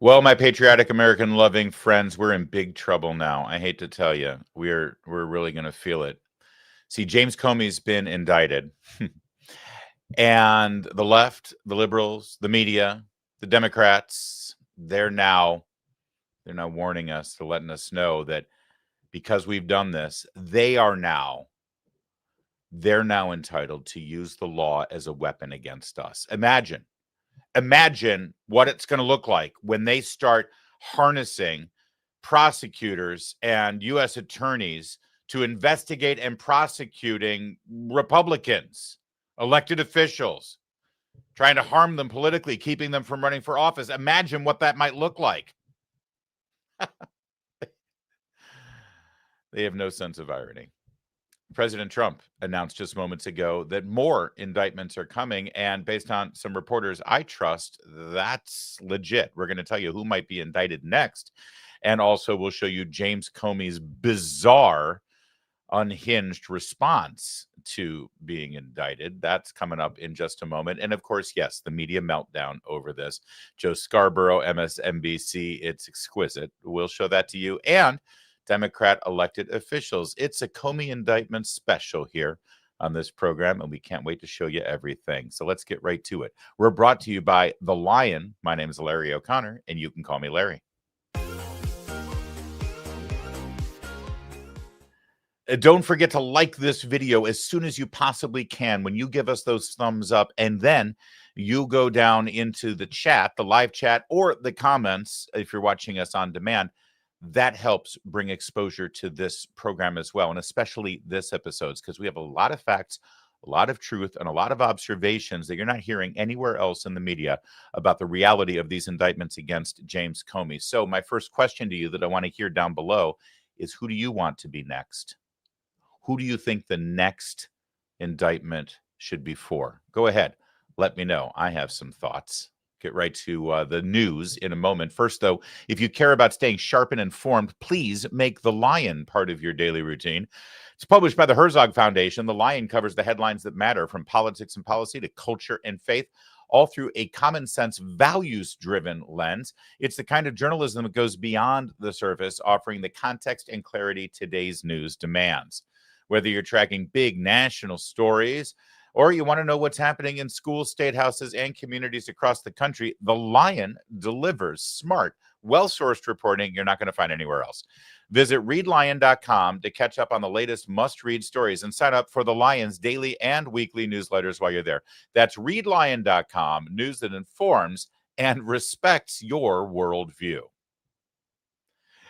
Well, my patriotic American loving friends, we're in big trouble now. I hate to tell you. We're really going to feel it. See, James Comey's been indicted. And the left, the liberals, the media, the Democrats, they're now warning us, to letting us know that because we've done this, they're now entitled to use the law as a weapon against us. Imagine what it's going to look like when they start harnessing prosecutors and U.S. attorneys to investigate and prosecuting Republicans, elected officials, trying to harm them politically, keeping them from running for office. Imagine what that might look like. They have no sense of irony. President Trump announced just moments ago that more indictments are coming. And based on some reporters I trust, that's legit. We're going to tell you who might be indicted next. And also, we'll show you James Comey's bizarre, unhinged response to being indicted. That's coming up in just a moment. And of course, yes, the media meltdown over this. Joe Scarborough, MSNBC, it's exquisite. We'll show that to you. And Democrat elected officials. It's a Comey indictment special here on this program, and we can't wait to show you everything. So let's get right to it. We're brought to you by The Lion. My name is Larry O'Connor, and you can call me Larry. Don't forget to like this video as soon as you possibly can when you give us those thumbs up, and then you go down into the chat, the live chat, or the comments if you're watching us on demand. That helps bring exposure to this program as well, and especially this episodes, because we have a lot of facts, a lot of truth, and a lot of observations that you're not hearing anywhere else in the media about the reality of these indictments against James Comey. So my first question to you that I want to hear down below is, who do you want to be next? Who do you think the next indictment should be for? Go ahead. Let me know. I have some thoughts. Get right to the news in a moment. First, though, if you care about staying sharp and informed, please make The Lion part of your daily routine. It's published by the Herzog Foundation. The Lion covers the headlines that matter, from politics and policy to culture and faith, all through a common sense, values-driven lens. It's the kind of journalism that goes beyond the surface, offering the context and clarity today's news demands. Whether you're tracking big national stories or you want to know what's happening in schools, state houses, and communities across the country, The Lion delivers smart, well-sourced reporting you're not going to find anywhere else. Visit readlion.com to catch up on the latest must-read stories and sign up for The Lion's daily and weekly newsletters while you're there. That's readlion.com, news that informs and respects your worldview.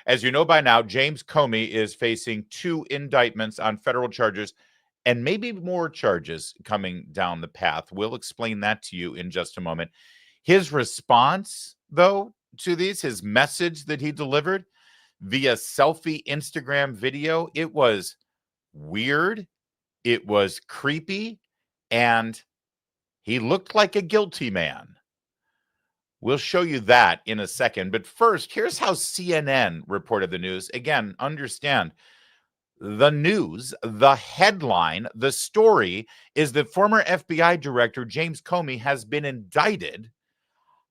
As you know by now, James Comey is facing 2 indictments on federal charges and maybe more charges coming down the path. We'll explain that to you in just a moment. His response, though, to these, his message that he delivered via selfie Instagram video, it was weird, it was creepy, and he looked like a guilty man. We'll show you that in a second. But first, here's how CNN reported the news. Again, understand, the news, the headline, the story is that former FBI Director James Comey has been indicted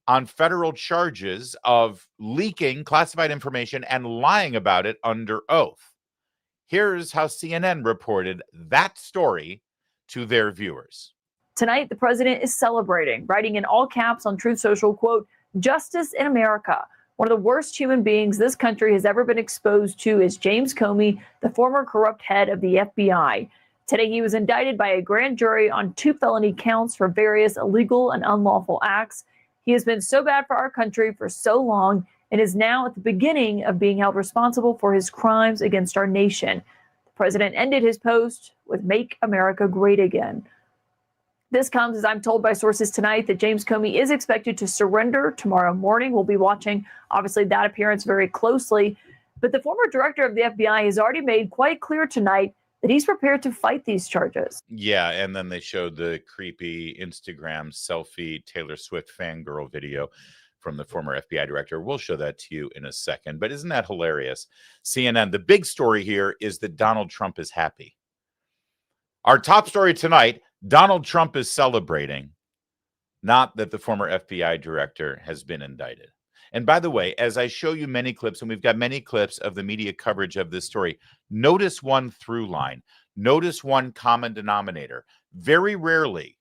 on federal charges of leaking classified information and lying about it under oath. Here's how CNN reported that story to their viewers. Tonight, the president is celebrating, writing in all caps on Truth Social, quote, "Justice in America. One of the worst human beings this country has ever been exposed to is James Comey, the former corrupt head of the FBI. Today, he was indicted by a grand jury on 2 felony counts for various illegal and unlawful acts. He has been so bad for our country for so long and is now at the beginning of being held responsible for his crimes against our nation." The president ended his post with "Make America Great Again." This comes as I'm told by sources tonight that James Comey is expected to surrender tomorrow morning. We'll be watching, obviously, that appearance very closely. But the former director of the FBI has already made quite clear tonight that he's prepared to fight these charges. Yeah, and then they showed the creepy Instagram selfie Taylor Swift fangirl video from the former FBI director. We'll show that to you in a second. But isn't that hilarious? CNN, the big story here is that Donald Trump is happy. Our top story tonight, Donald Trump is celebrating, not that the former FBI director has been indicted. And by the way, as I show you many clips, and we've got many clips of the media coverage of this story, notice one through line, notice one common denominator. Very rarely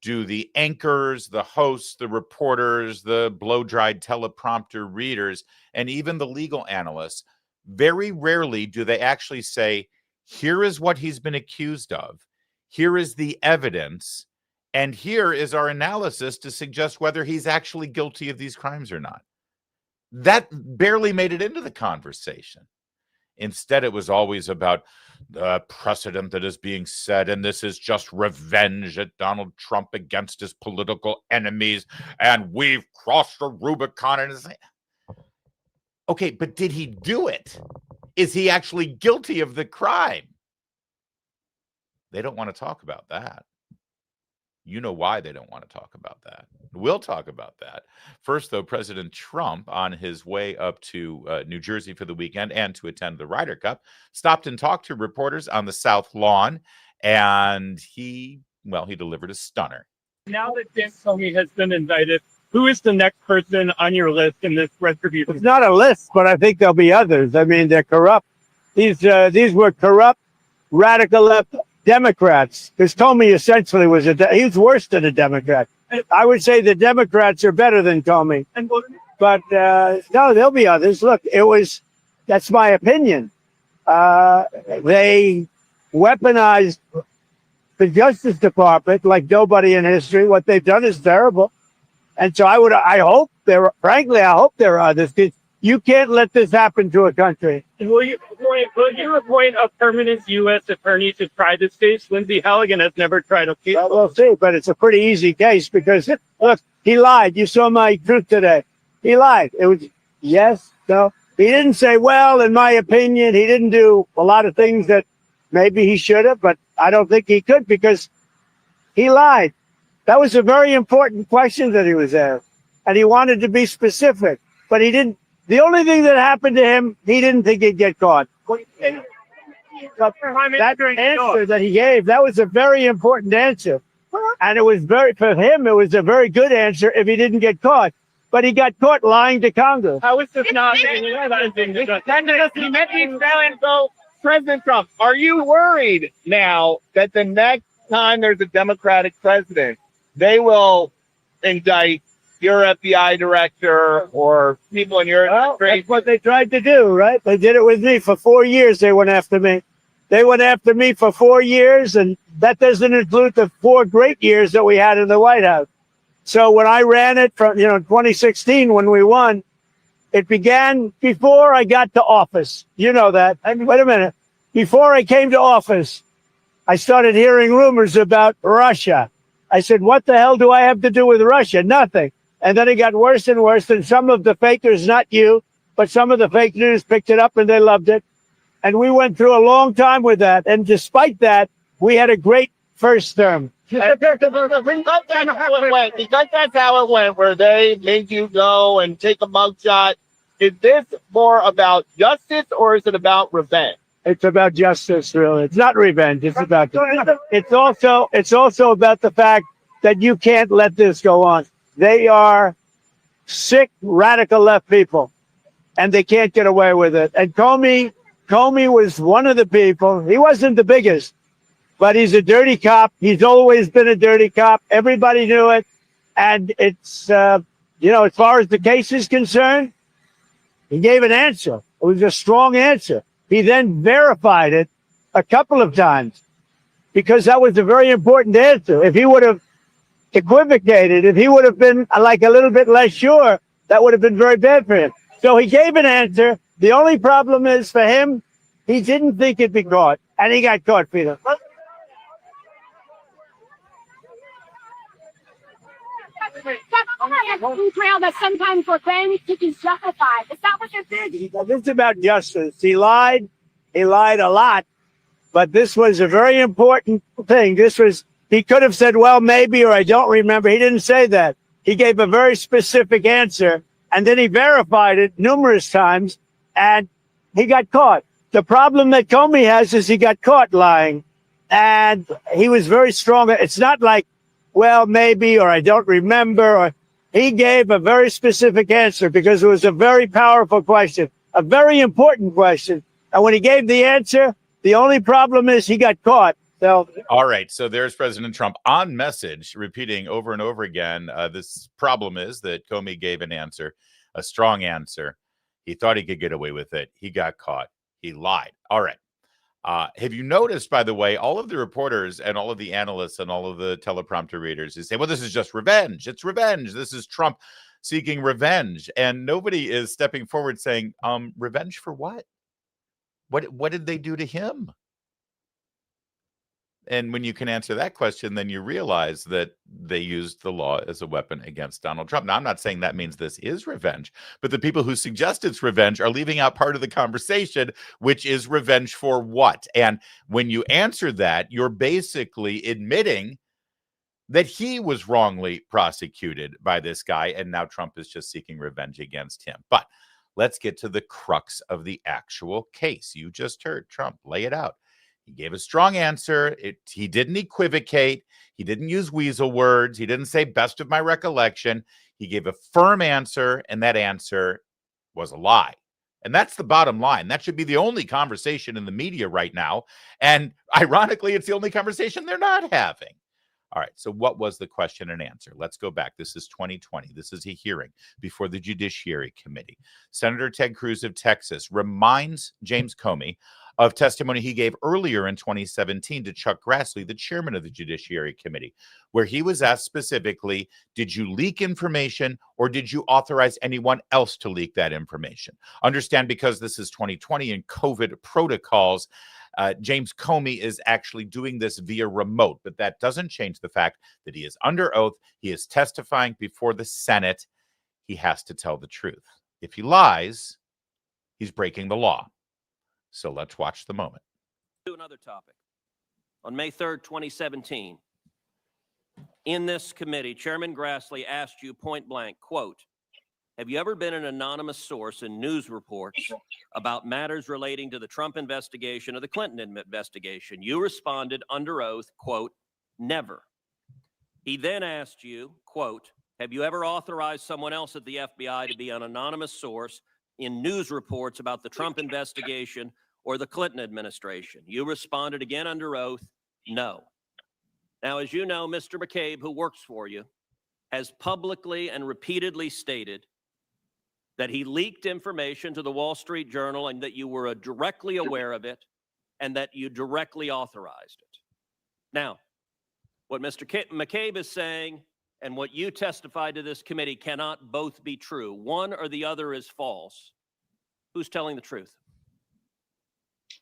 do the anchors, the hosts, the reporters, the blow-dried teleprompter readers, and even the legal analysts, very rarely do they actually say, here is what he's been accused of, here is the evidence, and here is our analysis to suggest whether he's actually guilty of these crimes or not. That barely made it into the conversation. Instead, it was always about the precedent that is being set, and this is just revenge at Donald Trump against his political enemies, and we've crossed the Rubicon. And it's like, okay, but did he do it? Is he actually guilty of the crime? They don't want to talk about that. You know why they don't want to talk about that. We'll talk about that. First, though, President Trump, on his way up to New Jersey for the weekend and to attend the Ryder Cup, stopped and talked to reporters on the South Lawn, and he delivered a stunner. Now that James Comey has been indicted, who is the next person on your list in this retribution? It's not a list, but I think there'll be others. I mean, they're corrupt. These were corrupt, radical left Democrats, because Comey essentially he was worse than a Democrat. I would say the Democrats are better than Comey. But no, there'll be others. Look, that's my opinion. They weaponized the Justice Department like nobody in history. What they've done is terrible. And so I hope there are others. You can't let this happen to a country. Will you appoint a permanent U.S. attorney to try this case? Lindsey Halligan has never tried a case. Well, we'll see, but it's a pretty easy case because, look, he lied. You saw my truth today. He lied. It was yes, no. He didn't say, well, in my opinion, he didn't do a lot of things that maybe he should have, but I don't think he could because he lied. That was a very important question that he was asked, and he wanted to be specific, but he didn't. The only thing that happened to him, he didn't think he'd get caught. That answer that he gave, that was a very important answer. And for him, it was a very good answer if he didn't get caught. But he got caught lying to Congress. How is this not? He met the Australian vote, President Trump. Are you worried now that the next time there's a Democratic president, they will indict your FBI director or people in your industry? That's what they tried to do, right? They did it with me for 4 years. They went after me. They went after me for 4 years, and that doesn't include the 4 great years that we had in the White House. So when I ran it from 2016, when we won, it began before I got to office. You know that. Wait a minute. Before I came to office, I started hearing rumors about Russia. I said, what the hell do I have to do with Russia? Nothing. And then it got worse and worse. And some of the fakers, not you, but some of the fake news picked it up and they loved it. And we went through a long time with that. And despite that, we had a great first term. Because that's how it went, where they made you go and take a mugshot. Is this more about justice or is it about revenge? It's about justice, really. It's not revenge. It's about. It's also about the fact that you can't let this go on. They are sick, radical left people, and they can't get away with it. And Comey was one of the people. He wasn't the biggest, but he's a dirty cop. He's always been a dirty cop. Everybody knew it. And it's, as far as the case is concerned, he gave an answer. It was a strong answer. He then verified it a couple of times because that was a very important answer. If he would have equivocated, if he would have been like a little bit less sure, that would have been very bad for him. So he gave an answer. The only problem is for him, he didn't think it'd be caught, and he got caught, Peter. Trail that sometimes revenge is justified. Is that what you're saying? This is about justice. He lied a lot, but this was a very important thing. He could have said, well, maybe, or I don't remember. He didn't say that. He gave a very specific answer, and then he verified it numerous times, and he got caught. The problem that Comey has is he got caught lying, and he was very strong. It's not like, well, maybe, or I don't remember. He gave a very specific answer because it was a very powerful question, a very important question. And when he gave the answer, the only problem is he got caught. So, all right. So there's President Trump on message, repeating over and over again. This problem is that Comey gave an answer, a strong answer. He thought he could get away with it. He got caught. He lied. All right. Have you noticed, by the way, all of the reporters and all of the analysts and all of the teleprompter readers who say, well, this is just revenge. It's revenge. This is Trump seeking revenge. And nobody is stepping forward saying, revenge for what? What did they do to him? And when you can answer that question, then you realize that they used the law as a weapon against Donald Trump. Now, I'm not saying that means this is revenge, but the people who suggest it's revenge are leaving out part of the conversation, which is revenge for what? And when you answer that, you're basically admitting that he was wrongly prosecuted by this guy, and now Trump is just seeking revenge against him. But let's get to the crux of the actual case. You just heard Trump lay it out. He gave a strong answer. He didn't equivocate. He didn't use weasel words. He didn't say best of my recollection. He gave a firm answer, and that answer was a lie. And that's the bottom line. That should be the only conversation in the media right now. And ironically, it's the only conversation they're not having. All right, so what was the question and answer? Let's go back. This is 2020. This is a hearing before the Judiciary Committee. Senator Ted Cruz of Texas reminds James Comey of testimony he gave earlier in 2017 to Chuck Grassley, the chairman of the Judiciary Committee, where he was asked specifically, did you leak information or did you authorize anyone else to leak that information? Understand, because this is 2020 and COVID protocols, James Comey is actually doing this via remote, but that doesn't change the fact that he is under oath. He is testifying before the Senate. He has to tell the truth. If he lies, he's breaking the law. So let's watch the moment. To another topic. On May 3rd, 2017, in this committee, Chairman Grassley asked you point blank, quote, have you ever been an anonymous source in news reports about matters relating to the Trump investigation or the Clinton investigation? You responded under oath, quote, never. He then asked you, quote, have you ever authorized someone else at the FBI to be an anonymous source in news reports about the Trump investigation or the Clinton administration? You responded again under oath, no. Now, as you know, Mr. McCabe, who works for you, has publicly and repeatedly stated that he leaked information to the Wall Street Journal and that you were directly aware of it and that you directly authorized it. Now, what Mr. McCabe is saying and what you testified to this committee cannot both be true. One or the other is false. Who's telling the truth?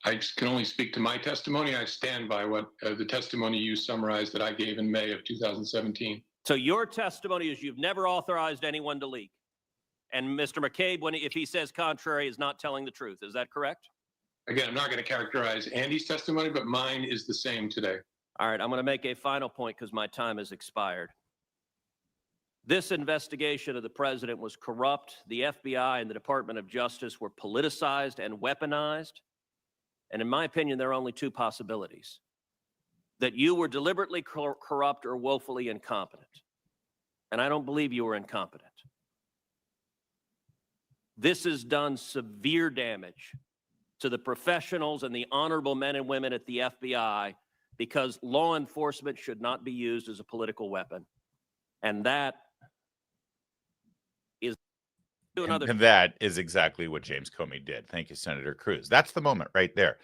I can only speak to my testimony. I stand by what the testimony you summarized that I gave in May of 2017. So your testimony is you've never authorized anyone to leak. And Mr. McCabe, if he says contrary, is not telling the truth. Is that correct? Again, I'm not going to characterize Andy's testimony, but mine is the same today. All right, I'm going to make a final point because my time has expired. This investigation of the president was corrupt. The FBI and the Department of Justice were politicized and weaponized. And in my opinion, there are only two possibilities: that you were deliberately corrupt or woefully incompetent. And I don't believe you were incompetent. This has done severe damage to the professionals and the honorable men and women at the FBI, because law enforcement should not be used as a political weapon. And that is another. And that is exactly what James Comey did. Thank you, Senator Cruz. That's the moment right there.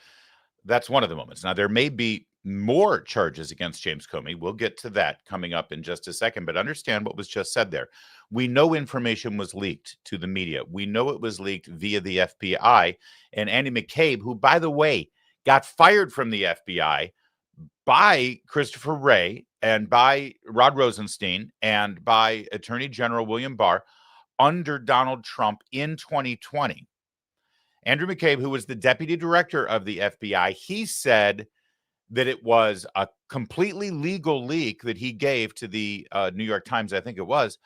That's one of the moments. Now, there may be more charges against James Comey. We'll get to that coming up in just a second, but understand what was just said there. We know information was leaked to the media. We know it was leaked via the FBI. And Andy McCabe, who, by the way, got fired from the FBI by Christopher Wray and by Rod Rosenstein and by Attorney General William Barr under Donald Trump in 2020. Andrew McCabe, who was the deputy director of the FBI, he said that it was a completely legal leak that he gave to the New York Times, I think it was,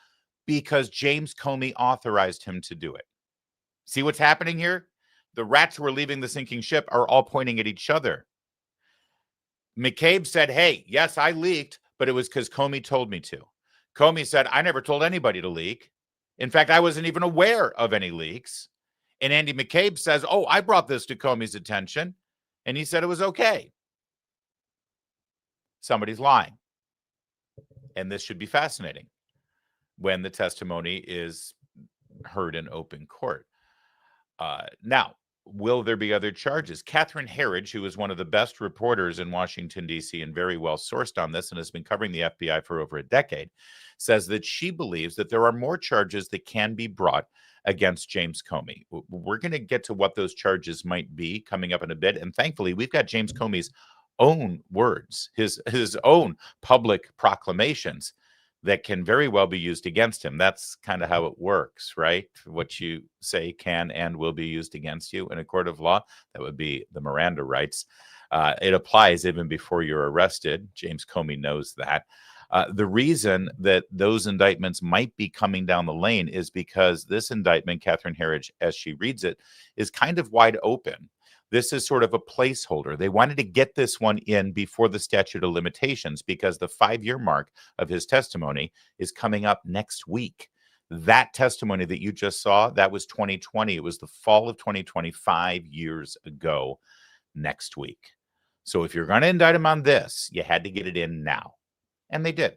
because James Comey authorized him to do it. See what's happening here? The rats who are leaving the sinking ship are all pointing at each other. McCabe said, hey, yes, I leaked, but it was because Comey told me to. Comey said, I never told anybody to leak. In fact, I wasn't even aware of any leaks. And Andy McCabe says, oh, I brought this to Comey's attention, and he said it was okay. Somebody's lying. And this should be fascinating when the testimony is heard in open court. Now, will there be other charges? Catherine Herridge, who is one of the best reporters in Washington, D.C., and very well sourced on this and has been covering the FBI for over a decade, says that she believes that there are more charges that can be brought against James Comey. We're going to get to what those charges might be coming up in a bit. And thankfully, we've got James Comey's own words, his own public proclamations that can very well be used against him. That's kind of how it works, right? What you say can and will be used against you in a court of law. That would be the Miranda rights. It applies even before you're arrested. James Comey knows that. The reason that those indictments might be coming down the lane is because this indictment, Catherine Herridge, as she reads it, is kind of wide open. This is sort of a placeholder. They wanted to get this one in before the statute of limitations because the 5-year mark of his testimony is coming up next week. That testimony that you just saw, that was 2020. It was the fall of 2020, 5 years ago next week. So if you're going to indict him on this, you had to get it in now. And they did.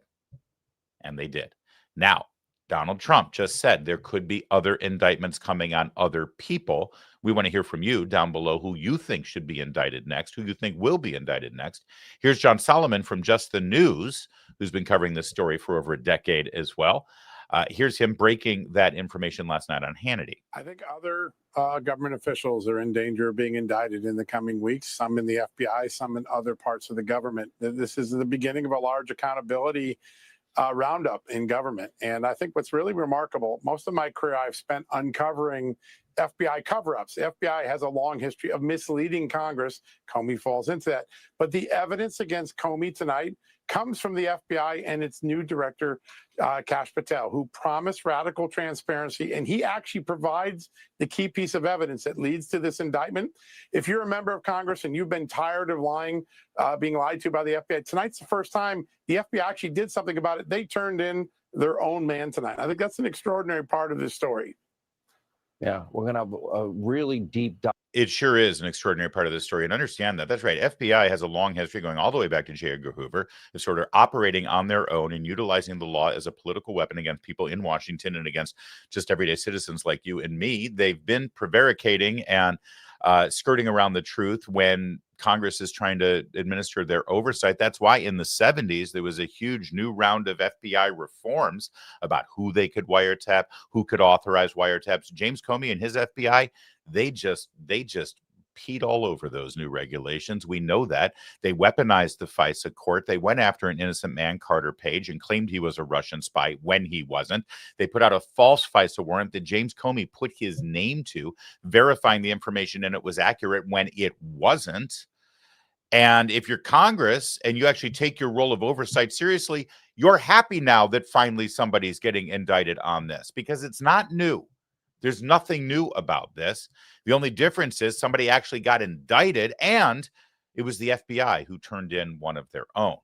And they did. Now, Donald Trump just said there could be other indictments coming on other people. We want to hear from you down below who you think should be indicted next, who you think will be indicted next. Here's John Solomon from Just the News, who's been covering this story for over a decade as well. Here's him breaking that information last night on Hannity. I think other government officials are in danger of being indicted in the coming weeks, some in the FBI, some in other parts of the government. This is the beginning of a large accountability roundup in government. And I think what's really remarkable, most of my career I've spent uncovering FBI cover-ups. The FBI has a long history of misleading Congress. Comey falls into that. But the evidence against Comey tonight comes from the FBI and its new director, Kash Patel, who promised radical transparency. And he actually provides the key piece of evidence that leads to this indictment. If you're a member of Congress and you've been tired of lying, being lied to by the FBI, tonight's the first time the FBI actually did something about it. They turned in their own man tonight. I think that's an extraordinary part of this story. Yeah, we're going to have a really deep dive. It sure is an extraordinary part of the story. And understand that. That's right. FBI has a long history going all the way back to J. Edgar Hoover, of sort of operating on their own and utilizing the law as a political weapon against people in Washington and against just everyday citizens like you and me. They've been prevaricating and skirting around the truth when Congress is trying to administer their oversight. That's why in the 70s, there was a huge new round of FBI reforms about who they could wiretap, who could authorize wiretaps. James Comey and his FBI, they just peed all over those new regulations. We know that. They weaponized the FISA court. They went after an innocent man, Carter Page, and claimed he was a Russian spy when he wasn't. They put out a false FISA warrant that James Comey put his name to, verifying the information and it was accurate when it wasn't. And if you're Congress and you actually take your role of oversight seriously, you're happy now that finally somebody's getting indicted on this because it's not new. There's nothing new about this. The only difference is somebody actually got indicted and it was the FBI who turned in one of their own.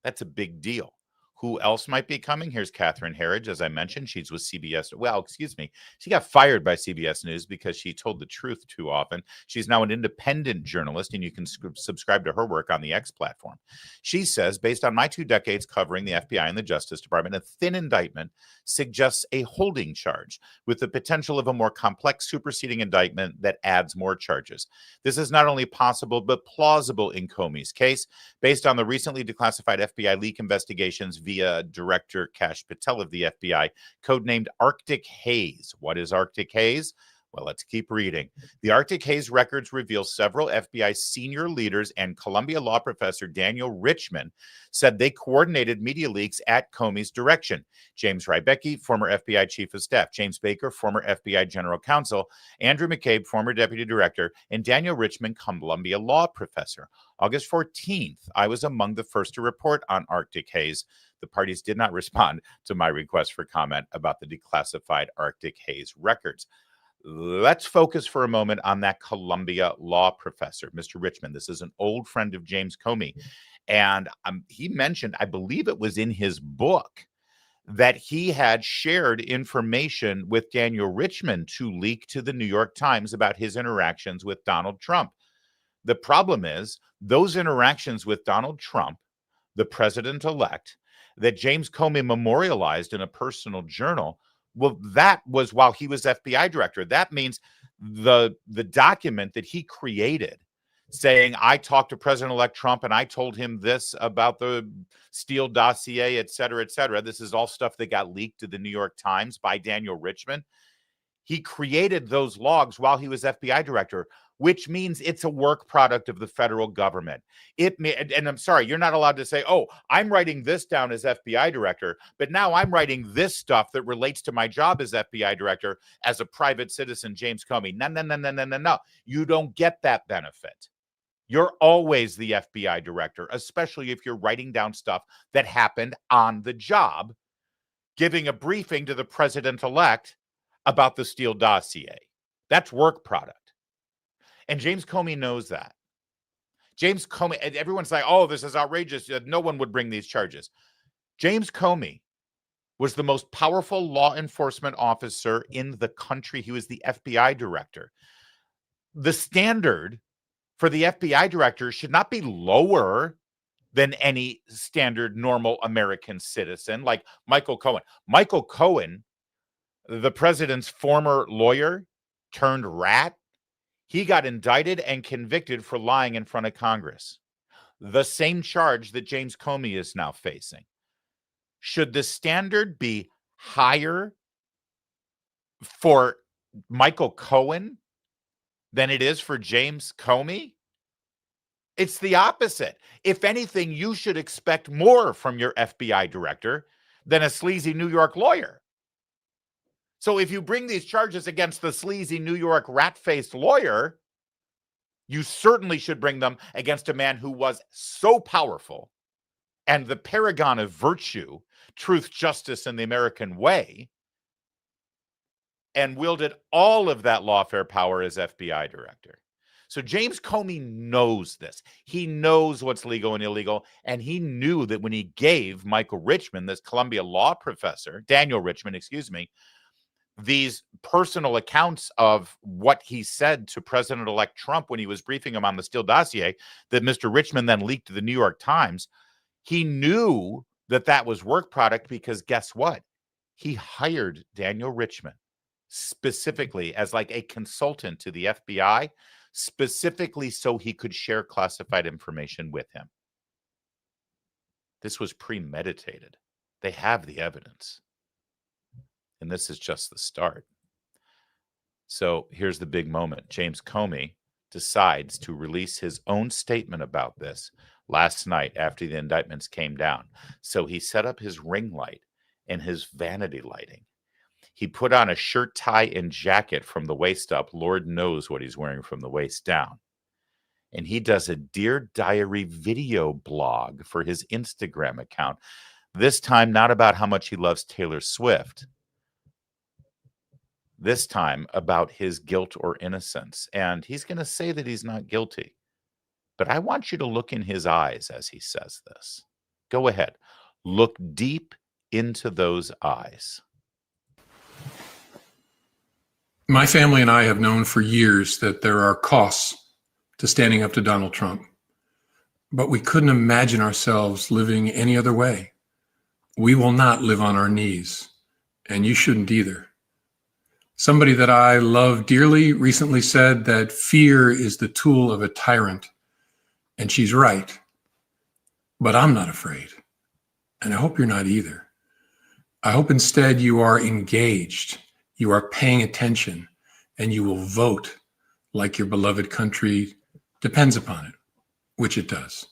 That's a big deal. Who else might be coming? Here's Catherine Herridge. As I mentioned, she's with CBS. Well, excuse me. She got fired by CBS News because she told the truth too often. She's now an independent journalist, and you can subscribe to her work on the X platform. She says, based on my 2 decades covering the FBI and the Justice Department, a thin indictment suggests a holding charge with the potential of a more complex superseding indictment that adds more charges. This is not only possible, but plausible in Comey's case, based on the recently declassified FBI leak investigations via Director Kash Patel of the FBI, codenamed Arctic Haze. What is Arctic Haze? Well, let's keep reading. The Arctic Haze records reveal several FBI senior leaders and Columbia law professor Daniel Richman said they coordinated media leaks at Comey's direction. James Rybecki, former FBI chief of staff, James Baker, former FBI general counsel, Andrew McCabe, former deputy director, and Daniel Richman, Columbia law professor. August 14th, I was among the first to report on Arctic Haze. The parties did not respond to my request for comment about the declassified Arctic Haze records. Let's focus for a moment on that Columbia law professor, Mr. Richman. This is an old friend of James Comey. And he mentioned, I believe it was in his book, that he had shared information with Daniel Richman to leak to the New York Times about his interactions with Donald Trump. The problem is those interactions with Donald Trump, the president-elect, that James Comey memorialized in a personal journal, well, that was while he was FBI director. That means the document that he created saying, I talked to President-elect Trump and I told him this about the Steele dossier, et cetera, et cetera. This is all stuff that got leaked to the New York Times by Daniel Richman. He created those logs while he was FBI director, which means it's a work product of the federal government. And I'm sorry, you're not allowed to say, oh, I'm writing this down as FBI director, but now I'm writing this stuff that relates to my job as FBI director as a private citizen, James Comey. No. You don't get that benefit. You're always the FBI director, especially if you're writing down stuff that happened on the job, giving a briefing to the president-elect about the Steele dossier. That's work product. And James Comey knows that. James Comey, everyone's like, oh, this is outrageous. No one would bring these charges. James Comey was the most powerful law enforcement officer in the country. He was the FBI director. The standard for the FBI director should not be lower than any standard normal American citizen like Michael Cohen. Michael Cohen, the president's former lawyer turned rat, he got indicted and convicted for lying in front of Congress. The same charge that James Comey is now facing. Should the standard be higher for Michael Cohen than it is for James Comey? It's the opposite. If anything, you should expect more from your FBI director than a sleazy New York lawyer. So if you bring these charges against the sleazy New York rat-faced lawyer, you certainly should bring them against a man who was so powerful and the paragon of virtue, truth, justice, and the American way, and wielded all of that lawfare power as FBI director. So James Comey knows this. He knows what's legal and illegal, and he knew that when he gave Michael Richman, this Columbia law professor, Daniel Richman, excuse me, these personal accounts of what he said to President-elect Trump when he was briefing him on the Steele dossier that Mr. Richman then leaked to the New York Times, he knew that that was work product because guess what? He hired Daniel Richman specifically as like a consultant to the FBI, specifically so he could share classified information with him. This was premeditated. They have the evidence. And this is just the start. So here's the big moment. James Comey decides to release his own statement about this last night after the indictments came down. So he set up his ring light and his vanity lighting. He put on a shirt, tie, and jacket from the waist up. Lord knows what he's wearing from the waist down. And he does a Dear Diary video blog for his Instagram account. This time, not about how much he loves Taylor Swift. This time about his guilt or innocence. And he's going to say that he's not guilty. But I want you to look in his eyes as he says this. Go ahead. Look deep into those eyes. My family and I have known for years that there are costs to standing up to Donald Trump. But we couldn't imagine ourselves living any other way. We will not live on our knees. And you shouldn't either. Somebody that I love dearly recently said that fear is the tool of a tyrant. And she's right. But I'm not afraid. And I hope you're not either. I hope instead you are engaged, you are paying attention, and you will vote like your beloved country depends upon it, which it does.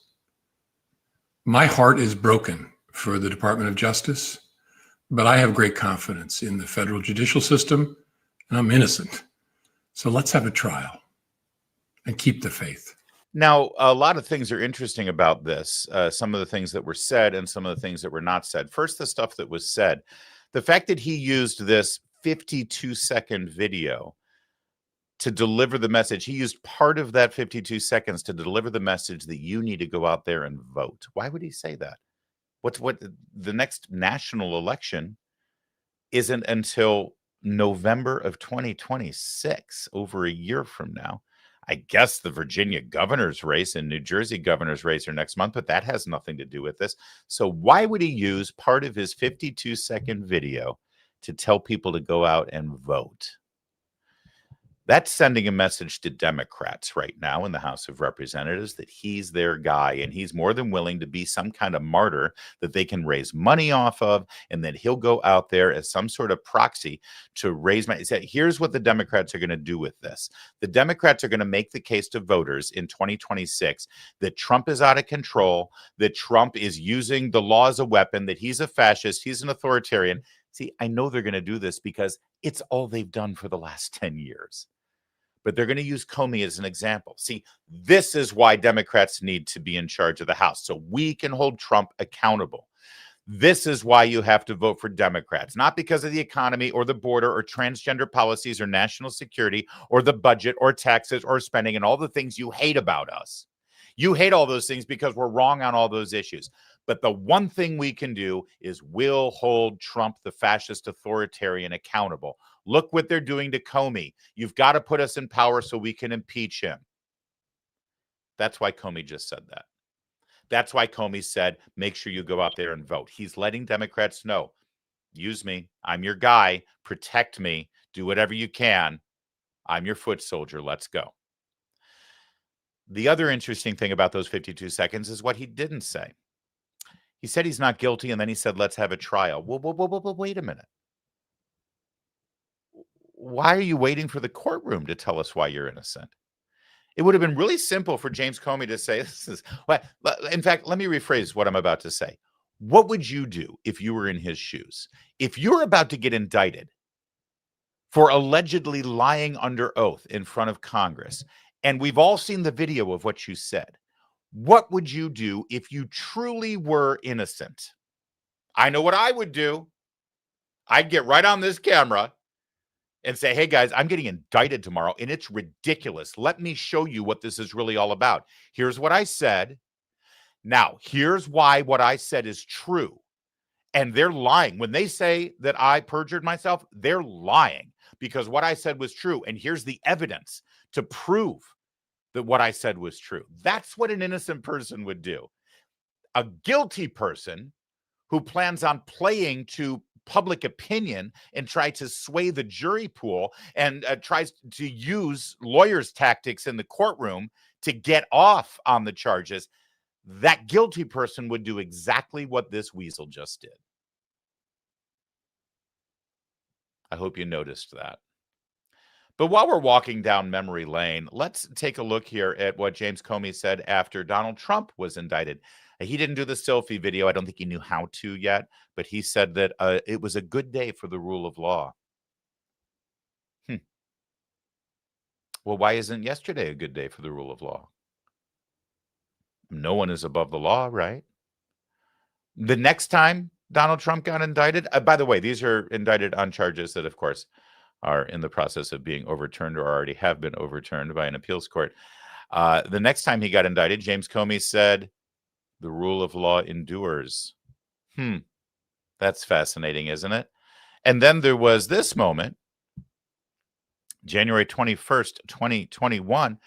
My heart is broken for the Department of Justice, but I have great confidence in the federal judicial system, and I'm innocent. So let's have a trial and keep the faith. Now, a lot of things are interesting about this. Some of the things that were said and some of the things that were not said. First, the stuff that was said. The fact that he used this 52-second video to deliver the message. He used part of that 52 seconds to deliver the message that you need to go out there and vote. Why would he say that? What the next national election isn't until November of 2026, over a year from now. I guess the Virginia governor's race and New Jersey governor's race are next month, but that has nothing to do with this. So why would he use part of his 52-second video to tell people to go out and vote? That's sending a message to Democrats right now in the House of Representatives that he's their guy, and he's more than willing to be some kind of martyr that they can raise money off of, and that he'll go out there as some sort of proxy to raise money. He said, here's what the Democrats are going to do with this. The Democrats are going to make the case to voters in 2026 that Trump is out of control, that Trump is using the law as a weapon, that he's a fascist, he's an authoritarian. See, I know they're going to do this because it's all they've done for the last 10 years. But they're going to use Comey as an example. See, this is why Democrats need to be in charge of the House, so we can hold Trump accountable. This is why you have to vote for Democrats, not because of the economy or the border or transgender policies or national security or the budget or taxes or spending and all the things you hate about us. You hate all those things because we're wrong on all those issues. But the one thing we can do is we'll hold Trump, the fascist authoritarian, accountable. Look what they're doing to Comey. You've got to put us in power so we can impeach him. That's why Comey just said that. That's why Comey said, make sure you go out there and vote. He's letting Democrats know, use me. I'm your guy. Protect me. Do whatever you can. I'm your foot soldier. Let's go. The other interesting thing about those 52 seconds is what he didn't say. He said he's not guilty, and then he said, let's have a trial. Well, wait a minute. Why are you waiting for the courtroom to tell us why you're innocent? It would have been really simple for James Comey to say, this is what, in fact, let me rephrase what I'm about to say. What would you do if you were in his shoes? If you're about to get indicted for allegedly lying under oath in front of Congress, and we've all seen the video of what you said, what would you do if you truly were innocent? I know what I would do. I'd get right on this camera and say, hey, guys, I'm getting indicted tomorrow, and it's ridiculous. Let me show you what this is really all about. Here's what I said. Now, here's why what I said is true. And they're lying. When they say that I perjured myself, they're lying because what I said was true. And here's the evidence to prove that what I said was true. That's what an innocent person would do. A guilty person who plans on playing to public opinion and try to sway the jury pool and tries to use lawyers' tactics in the courtroom to get off on the charges, that guilty person would do exactly what this weasel just did. I hope you noticed that. But while we're walking down memory lane, let's take a look here at what James Comey said after Donald Trump was indicted. He didn't do the selfie video. I don't think he knew how to yet, but he said that it was a good day for the rule of law. Well, why isn't yesterday a good day for the rule of law? No one is above the law, right? The next time Donald Trump got indicted, by the way, these are indicted on charges that, of course, are in the process of being overturned or already have been overturned by an appeals court. The next time he got indicted, James Comey said, the rule of law endures. That's fascinating, isn't it? And then there was this moment, January 21st, 2021,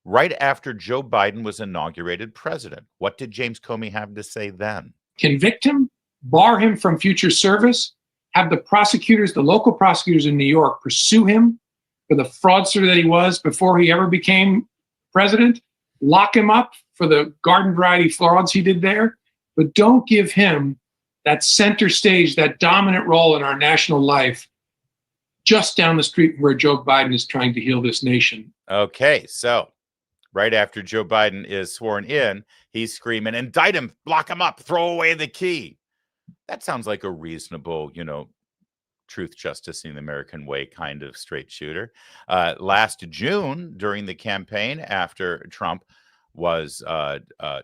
right after Joe Biden was inaugurated president. What did James Comey have to say then? Convict him, bar him from future service, have the prosecutors, the local prosecutors in New York, pursue him for the fraudster that he was before he ever became president, lock him up for the garden variety frauds he did there, but don't give him that center stage, that dominant role in our national life, just down the street where Joe Biden is trying to heal this nation. Okay, so right after Joe Biden is sworn in, he's screaming, indict him, lock him up, throw away the key. That sounds like a reasonable, truth, justice in the American way kind of straight shooter. Last June, during the campaign after Trump was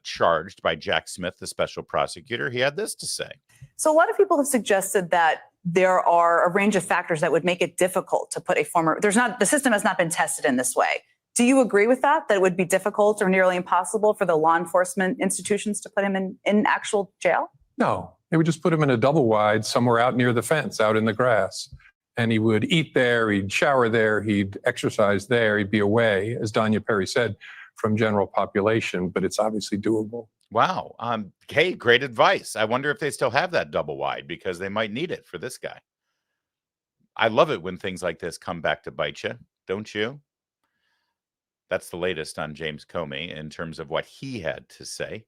charged by Jack Smith, the special prosecutor, he had this to say. So a lot of people have suggested that there are a range of factors that would make it difficult to put the system has not been tested in this way. Do you agree with that it would be difficult or nearly impossible for the law enforcement institutions to put him in actual jail? No, they would just put him in a double wide somewhere out near the fence, out in the grass. And he would eat there, he'd shower there, he'd exercise there, he'd be away, as Danya Perry said, from general population, but it's obviously doable. Wow. Hey, great advice. I wonder if they still have that double wide, because they might need it for this guy. I love it when things like this come back to bite you, don't you? That's the latest on James Comey in terms of what he had to say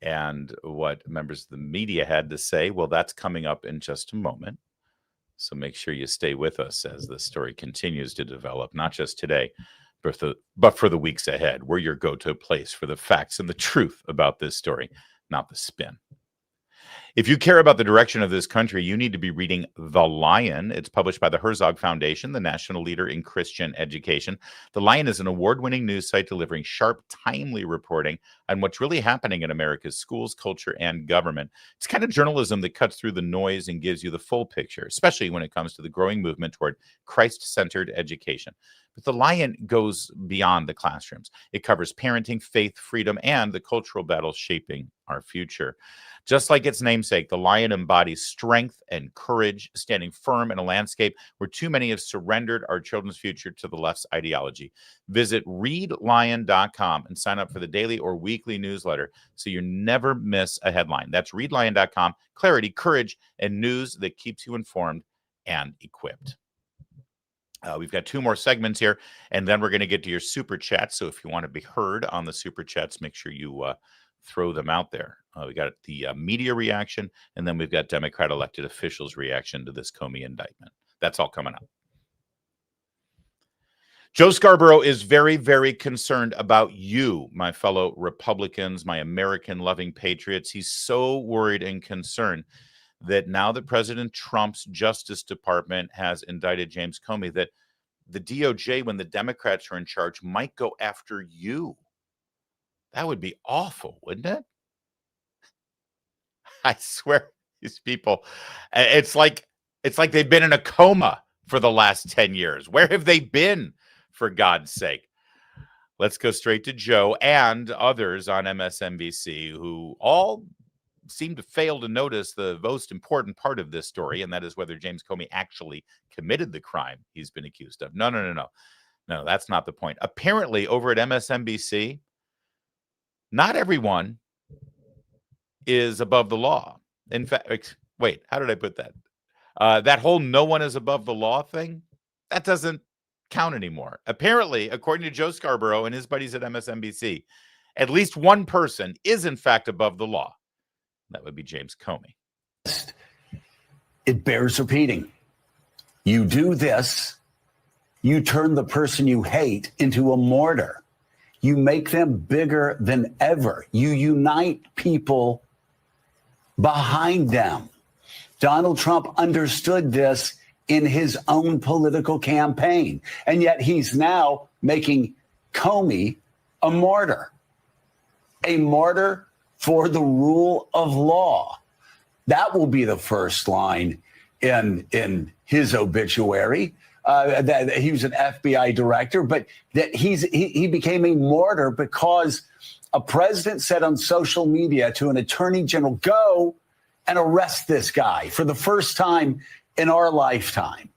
and what members of the media had to say. Well, that's coming up in just a moment. So make sure you stay with us as the story continues to develop, not just today, but for the weeks ahead. We're your go-to place for the facts and the truth about this story, not the spin. If you care about the direction of this country, you need to be reading The Lion. It's published by the Herzog Foundation, the national leader in Christian education. The Lion is an award-winning news site delivering sharp, timely reporting on what's really happening in America's schools, culture, and government. It's kind of journalism that cuts through the noise and gives you the full picture, especially when it comes to the growing movement toward Christ-centered education. But The Lion goes beyond the classrooms. It covers parenting, faith, freedom, and the cultural battles shaping our future. Just like its namesake, The Lion embodies strength and courage, standing firm in a landscape where too many have surrendered our children's future to the left's ideology. Visit readlion.com and sign up for the daily or weekly newsletter so you never miss a headline. That's readlion.com. Clarity, courage, and news that keeps you informed and equipped. We've got 2 more segments here, and then we're going to get to your super chats. So if you want to be heard on the super chats, make sure you throw them out there. We got the media reaction, and then we've got Democrat elected officials' reaction to this Comey indictment. That's all coming up. Joe Scarborough is very, very concerned about you, my fellow Republicans, my American-loving patriots. He's so worried and concerned that now that President Trump's Justice Department has indicted James Comey, that the DOJ, when the Democrats are in charge, might go after you. That would be awful, wouldn't it? I swear, these people, it's like they've been in a coma for the last 10 years. Where have they been, for God's sake? Let's go straight to Joe and others on MSNBC who all seem to fail to notice the most important part of this story, and that is whether James Comey actually committed the crime he's been accused of. No, that's not the point. Apparently, over at MSNBC, not everyone is above the law. In fact, wait, how did I put that? That whole no one is above the law thing, that doesn't count anymore. Apparently, according to Joe Scarborough and his buddies at MSNBC, at least one person is in fact above the law. That would be James Comey. It bears repeating. You do this, you turn the person you hate into a martyr. You make them bigger than ever. You unite people behind them. Donald Trump understood this in his own political campaign, and yet he's now making Comey a martyr for the rule of law. That will be the first line in his obituary. That he was an FBI director, but that he became a martyr because a president said on social media to an attorney general, "Go and arrest this guy," for the first time in our lifetime.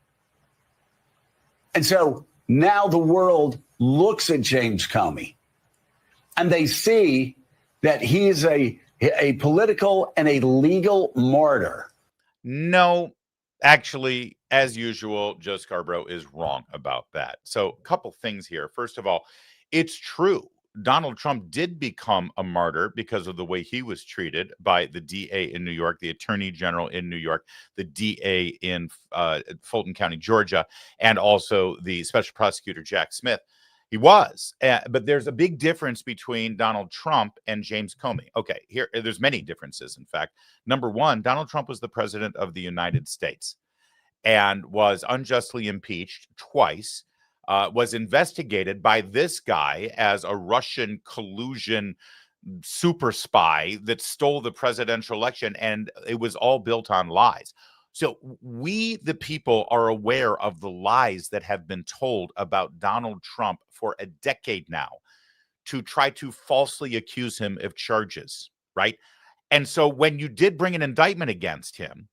And so now the world looks at James Comey and they see that he is a political and a legal martyr. No, actually, as usual, Joe Scarborough is wrong about that. So a couple things here. First of all, it's true. Donald Trump did become a martyr because of the way he was treated by the DA in New York, the Attorney General in New York, the DA in Fulton County, Georgia, and also the Special Prosecutor Jack Smith. He was, but there's a big difference between Donald Trump and James Comey. Okay, there's many differences, in fact. Number one, Donald Trump was the president of the United States and was unjustly impeached twice, was investigated by this guy as a Russian collusion super spy that stole the presidential election, and it was all built on lies. So we, the people, are aware of the lies that have been told about Donald Trump for a decade now to try to falsely accuse him of charges, right? And so when you did bring an indictment against him,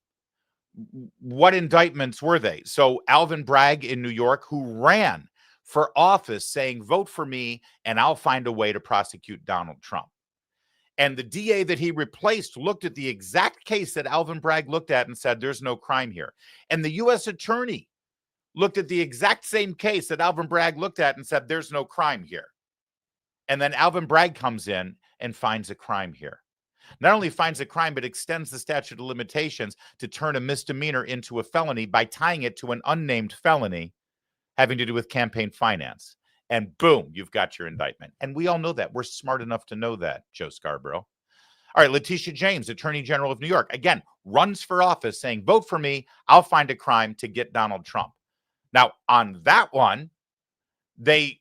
what indictments were they? So Alvin Bragg in New York, who ran for office saying, vote for me and I'll find a way to prosecute Donald Trump. And the DA that he replaced looked at the exact case that Alvin Bragg looked at and said, there's no crime here. And the U.S. attorney looked at the exact same case that Alvin Bragg looked at and said, there's no crime here. And then Alvin Bragg comes in and finds a crime here. Not only finds a crime, but extends the statute of limitations to turn a misdemeanor into a felony by tying it to an unnamed felony having to do with campaign finance. And boom, you've got your indictment. And we all know that. We're smart enough to know that, Joe Scarborough. All right, Letitia James, Attorney General of New York, again, runs for office saying, vote for me, I'll find a crime to get Donald Trump. Now, on that one, they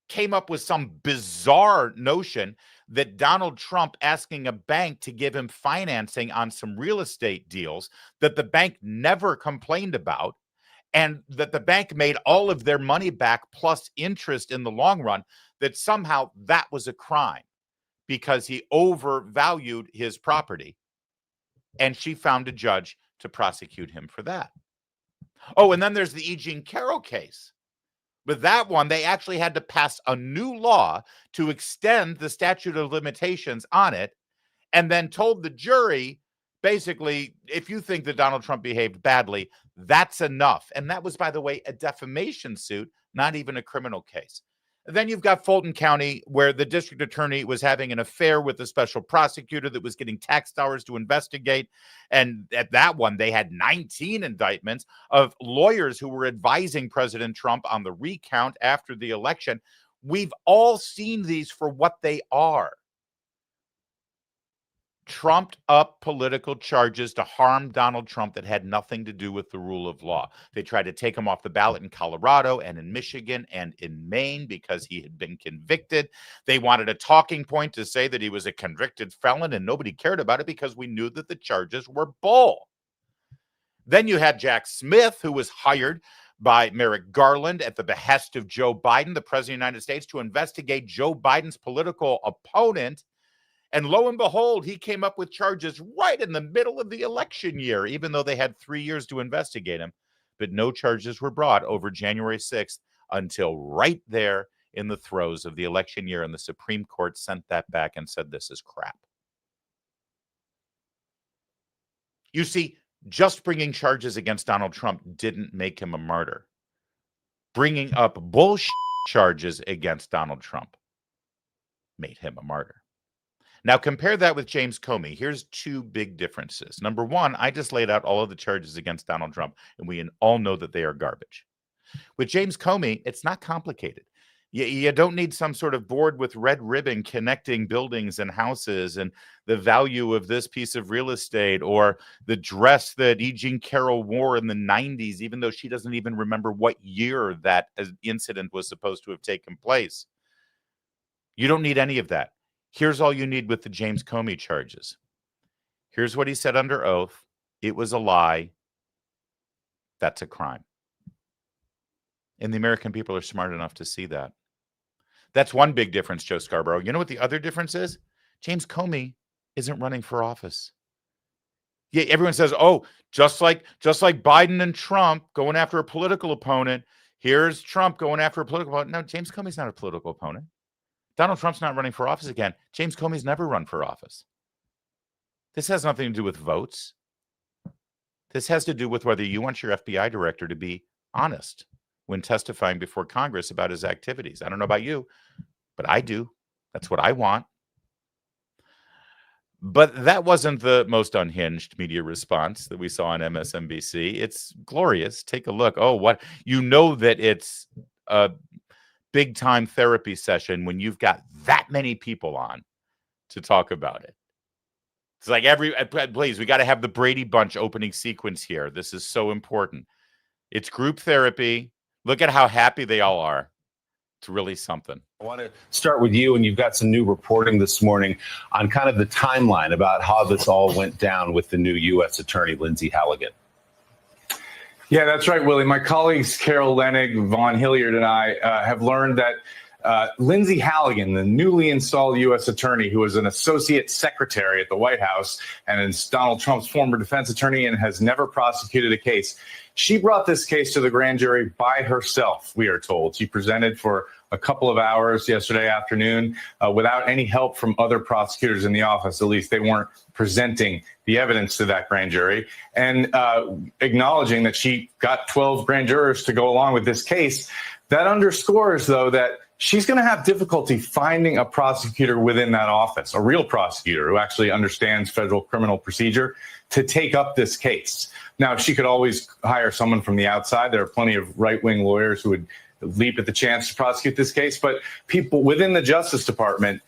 came up with some bizarre notion that Donald Trump asking a bank to give him financing on some real estate deals that the bank never complained about, and that the bank made all of their money back plus interest in the long run, that somehow that was a crime because he overvalued his property. And she found a judge to prosecute him for that. Oh, and then there's the E. Jean Carroll case. With that one, they actually had to pass a new law to extend the statute of limitations on it, and then told the jury, basically, if you think that Donald Trump behaved badly, that's enough. And that was, by the way, a defamation suit, not even a criminal case. And then you've got Fulton County, where the district attorney was having an affair with the special prosecutor that was getting tax dollars to investigate. And at that one, they had 19 indictments of lawyers who were advising President Trump on the recount after the election. We've all seen these for what they are. Trumped up political charges to harm Donald Trump that had nothing to do with the rule of law. They tried to take him off the ballot in Colorado and in Michigan and in Maine because he had been convicted. They wanted a talking point to say that he was a convicted felon, and nobody cared about it because we knew that the charges were bull. Then you had Jack Smith, who was hired by Merrick Garland at the behest of Joe Biden, the president of the United States, to investigate Joe Biden's political opponent. And lo and behold, he came up with charges right in the middle of the election year, even though they had 3 years to investigate him. But no charges were brought over January 6th until right there in the throes of the election year. And the Supreme Court sent that back and said, this is crap. You see, just bringing charges against Donald Trump didn't make him a martyr. Bringing up bullshit charges against Donald Trump made him a martyr. Now, compare that with James Comey. Here's two big differences. Number one, I just laid out all of the charges against Donald Trump, and we all know that they are garbage. With James Comey, it's not complicated. You don't need some sort of board with red ribbon connecting buildings and houses and the value of this piece of real estate or the dress that E. Jean Carroll wore in the 90s, even though she doesn't even remember what year that incident was supposed to have taken place. You don't need any of that. Here's all you need with the James Comey charges. Here's what he said under oath. It was a lie. That's a crime. And the American people are smart enough to see that. That's one big difference, Joe Scarborough. You know what the other difference is? James Comey isn't running for office. Yeah, everyone says, oh, just like Biden and Trump going after a political opponent, here's Trump going after a political opponent. No, James Comey's not a political opponent. Donald Trump's not running for office again. James Comey's never run for office. This has nothing to do with votes. This has to do with whether you want your FBI director to be honest when testifying before Congress about his activities. I don't know about you, but I do. That's what I want. But that wasn't the most unhinged media response that we saw on MSNBC. It's glorious. Take a look. Oh, what? You know that it's a big time therapy session when you've got that many people on to talk about it. It's like please, we got to have the Brady Bunch opening sequence here. This is so important. It's group therapy. Look at how happy they all are. It's really something. I want to start with you, and you've got some new reporting this morning on kind of the timeline about how this all went down with the new U.S. Attorney, Lindsay Halligan. Yeah, that's right, Willie. My colleagues, Carol Lenig, Vaughn Hilliard, and I have learned that Lindsey Halligan, the newly installed U.S. attorney who was an associate secretary at the White House and is Donald Trump's former defense attorney and has never prosecuted a case. She brought this case to the grand jury by herself, we are told. She presented for a couple of hours yesterday afternoon without any help from other prosecutors in the office. At least they weren't presenting the evidence to that grand jury, and acknowledging that she got 12 grand jurors to go along with this case. That underscores, though, that she's going to have difficulty finding a prosecutor within that office, a real prosecutor who actually understands federal criminal procedure, to take up this case. Now, she could always hire someone from the outside. There are plenty of right-wing lawyers who would leap at the chance to prosecute this case, but people within the Justice Department,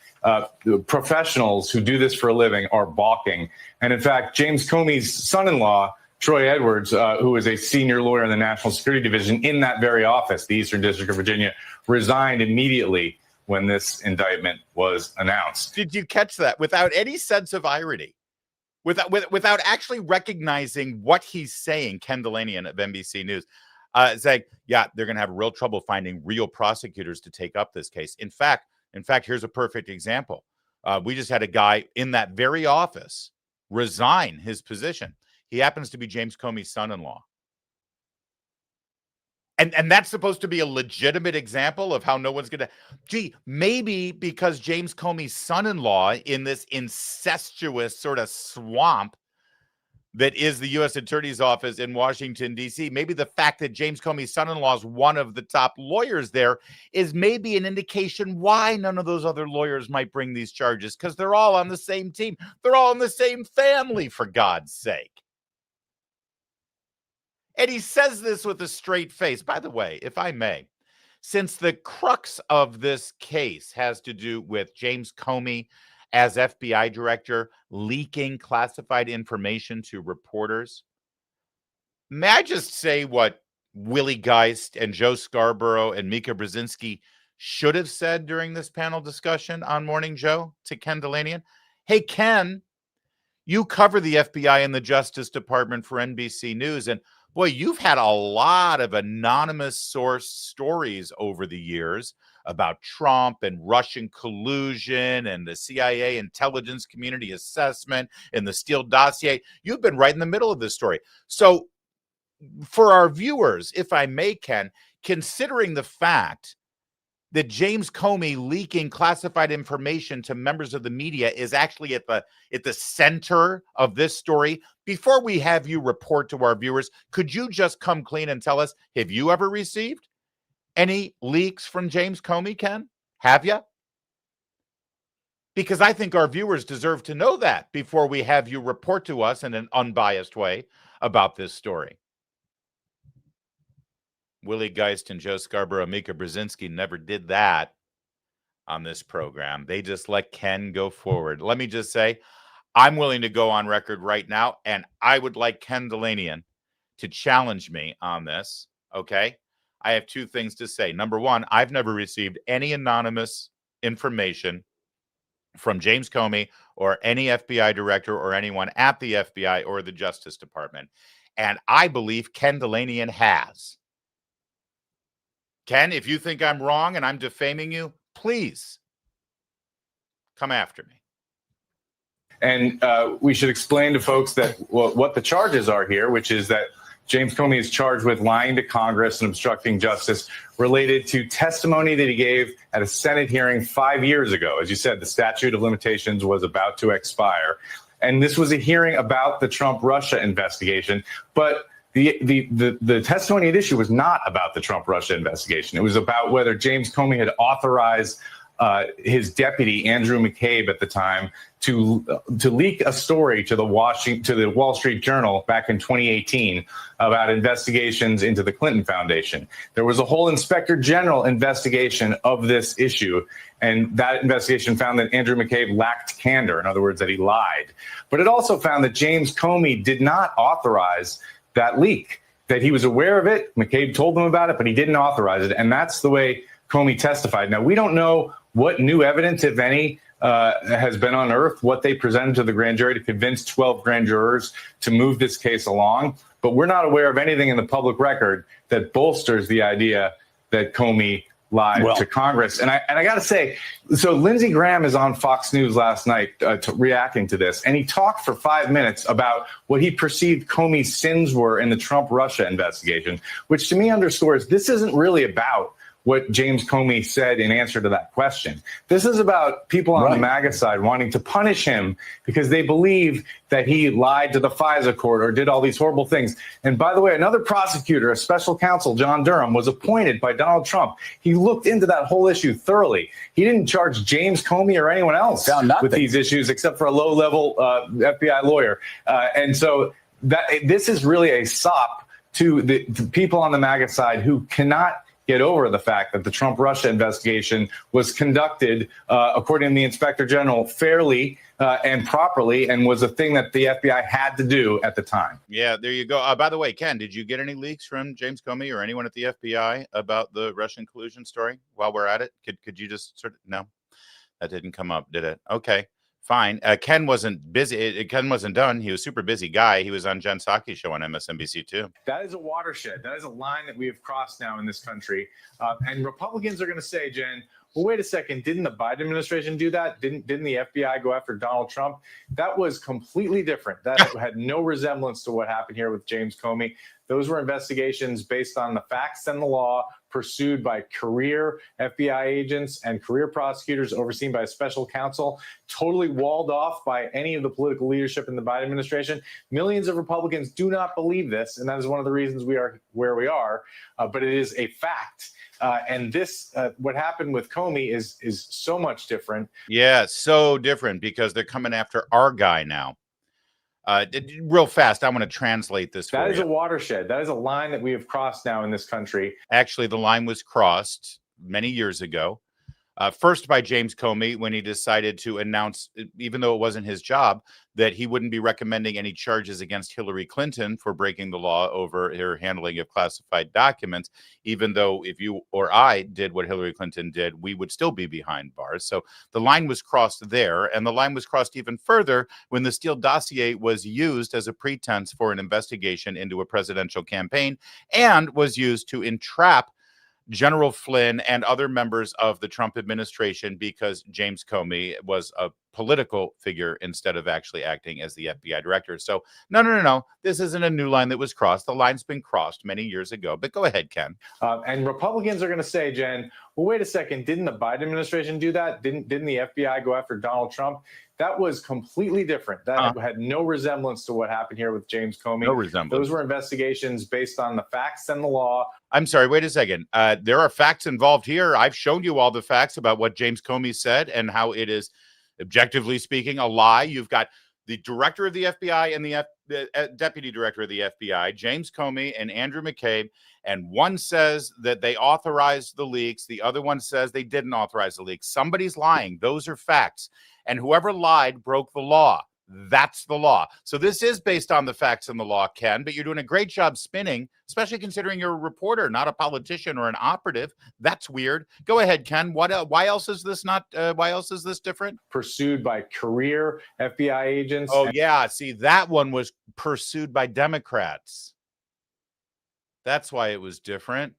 professionals who do this for a living, are balking. And in fact, James Comey's son-in-law, Troy Edwards, who is a senior lawyer in the National Security Division in that very office, the Eastern District of Virginia, resigned immediately when this indictment was announced. Did you catch that? Without any sense of irony, without actually recognizing what he's saying, Ken Delanian of NBC News, saying, yeah, they're going to have real trouble finding real prosecutors to take up this case. In fact, here's a perfect example. We just had a guy in that very office resign his position. He happens to be James Comey's son-in-law. And that's supposed to be a legitimate example of how no one's going to, maybe because James Comey's son-in-law in this incestuous sort of swamp that is the U.S. Attorney's Office in Washington, D.C., maybe the fact that James Comey's son-in-law is one of the top lawyers there is maybe an indication why none of those other lawyers might bring these charges, because they're all on the same team. They're all in the same family, for God's sake. And he says this with a straight face. By the way, if I may, since the crux of this case has to do with James Comey as FBI director leaking classified information to reporters, may I just say what Willie Geist and Joe Scarborough and Mika Brzezinski should have said during this panel discussion on Morning Joe to Ken Delanian? Hey, Ken, you cover the FBI and the Justice Department for NBC News, and boy, you've had a lot of anonymous source stories over the years about Trump and Russian collusion and the CIA intelligence community assessment and the Steele dossier. You've been right in the middle of this story. So for our viewers, if I may, Ken, considering the fact that James Comey leaking classified information to members of the media is actually at the center of this story, before we have you report to our viewers, could you just come clean and tell us, have you ever received any leaks from James Comey, Ken? Have you? Because I think our viewers deserve to know that before we have you report to us in an unbiased way about this story. Willie Geist and Joe Scarborough, Mika Brzezinski never did that on this program. They just let Ken go forward. Let me just say, I'm willing to go on record right now, and I would like Ken Delanian to challenge me on this, okay? I have two things to say. Number one, I've never received any anonymous information from James Comey or any FBI director or anyone at the FBI or the Justice Department. And I believe Ken Delanian has. Ken, if you think I'm wrong and I'm defaming you, please come after me. And we should explain to folks that what the charges are here, which is that James Comey is charged with lying to Congress and obstructing justice related to testimony that he gave at a Senate hearing 5 years ago. As you said, the statute of limitations was about to expire. And this was a hearing about the Trump-Russia investigation. But the testimony at issue was not about the Trump-Russia investigation. It was about whether James Comey had authorized his deputy, Andrew McCabe, at the time, to leak a story to the Wall Street Journal back in 2018 about investigations into the Clinton Foundation. There was a whole Inspector General investigation of this issue, and that investigation found that Andrew McCabe lacked candor, in other words, that he lied. But it also found that James Comey did not authorize that leak, that he was aware of it. McCabe told them about it, but he didn't authorize it. And that's the way Comey testified. Now, we don't know what new evidence, if any, has been unearthed, what they presented to the grand jury to convince 12 grand jurors to move this case along. But we're not aware of anything in the public record that bolsters the idea that Comey lied to Congress. And I got to say, so Lindsey Graham is on Fox News last night reacting to this, and he talked for 5 minutes about what he perceived Comey's sins were in the Trump-Russia investigation, which to me underscores this isn't really about what James Comey said in answer to that question. This is about people on the MAGA side wanting to punish him because they believe that he lied to the FISA court or did all these horrible things. And by the way, another prosecutor, a special counsel, John Durham, was appointed by Donald Trump. He looked into that whole issue thoroughly. He didn't charge James Comey or anyone else with these issues except for a low-level FBI lawyer. And so this is really a sop to the people on the MAGA side who cannot get over the fact that the Trump-Russia investigation was conducted, according to the Inspector General, fairly and properly, and was a thing that the FBI had to do at the time. Yeah, there you go. By the way, Ken, did you get any leaks from James Comey or anyone at the FBI about the Russian collusion story while we're at it? Could you just sort of, no, that didn't come up, did it? Okay. Fine. Ken wasn't busy. Ken wasn't done. He was a super busy guy. He was on Jen Psaki's show on MSNBC too. That is a watershed. That is a line that we have crossed now in this country. And Republicans are going to say, Jen, well, wait a second. Didn't the Biden administration do that? Didn't the FBI go after Donald Trump? That was completely different. That had no resemblance to what happened here with James Comey. Those were investigations based on the facts and the law, pursued by career FBI agents and career prosecutors overseen by a special counsel, totally walled off by any of the political leadership in the Biden administration. Millions of Republicans do not believe this, and that is one of the reasons we are where we are, but it is a fact. And this, what happened with Comey is so much different. Yeah, so different because they're coming after our guy now. Real fast, I want to translate this for you. That is a watershed. That is a line that we have crossed now in this country. Actually, the line was crossed many years ago. First by James Comey when he decided to announce, even though it wasn't his job, that he wouldn't be recommending any charges against Hillary Clinton for breaking the law over her handling of classified documents, even though if you or I did what Hillary Clinton did, we would still be behind bars. So the line was crossed there, and the line was crossed even further when the Steele dossier was used as a pretense for an investigation into a presidential campaign and was used to entrap General Flynn and other members of the Trump administration because James Comey was a political figure instead of actually acting as the FBI director. So no. This isn't a new line that was crossed. The line's been crossed many years ago. But go ahead, Ken. And Republicans are going to say, Jen, well, wait a second. Didn't the Biden administration do that? Didn't the FBI go after Donald Trump? That was completely different. That had no resemblance to what happened here with James Comey. No resemblance. Those were investigations based on the facts and the law. I'm sorry, wait a second. There are facts involved here. I've shown you all the facts about what James Comey said and how it is, objectively speaking, a lie. You've got the director of the FBI and the deputy director of the FBI, James Comey and Andrew McCabe, and one says that they authorized the leaks. The other one says they didn't authorize the leaks. Somebody's lying. Those are facts. And whoever lied broke the law. That's the law. So this is based on the facts and the law, Ken, but you're doing a great job spinning, especially considering you're a reporter, not a politician or an operative. That's weird. Go ahead, Ken. Why else is this not? Why else is this different? Pursued by career FBI agents. Oh, yeah. See, that one was pursued by Democrats. That's why it was different.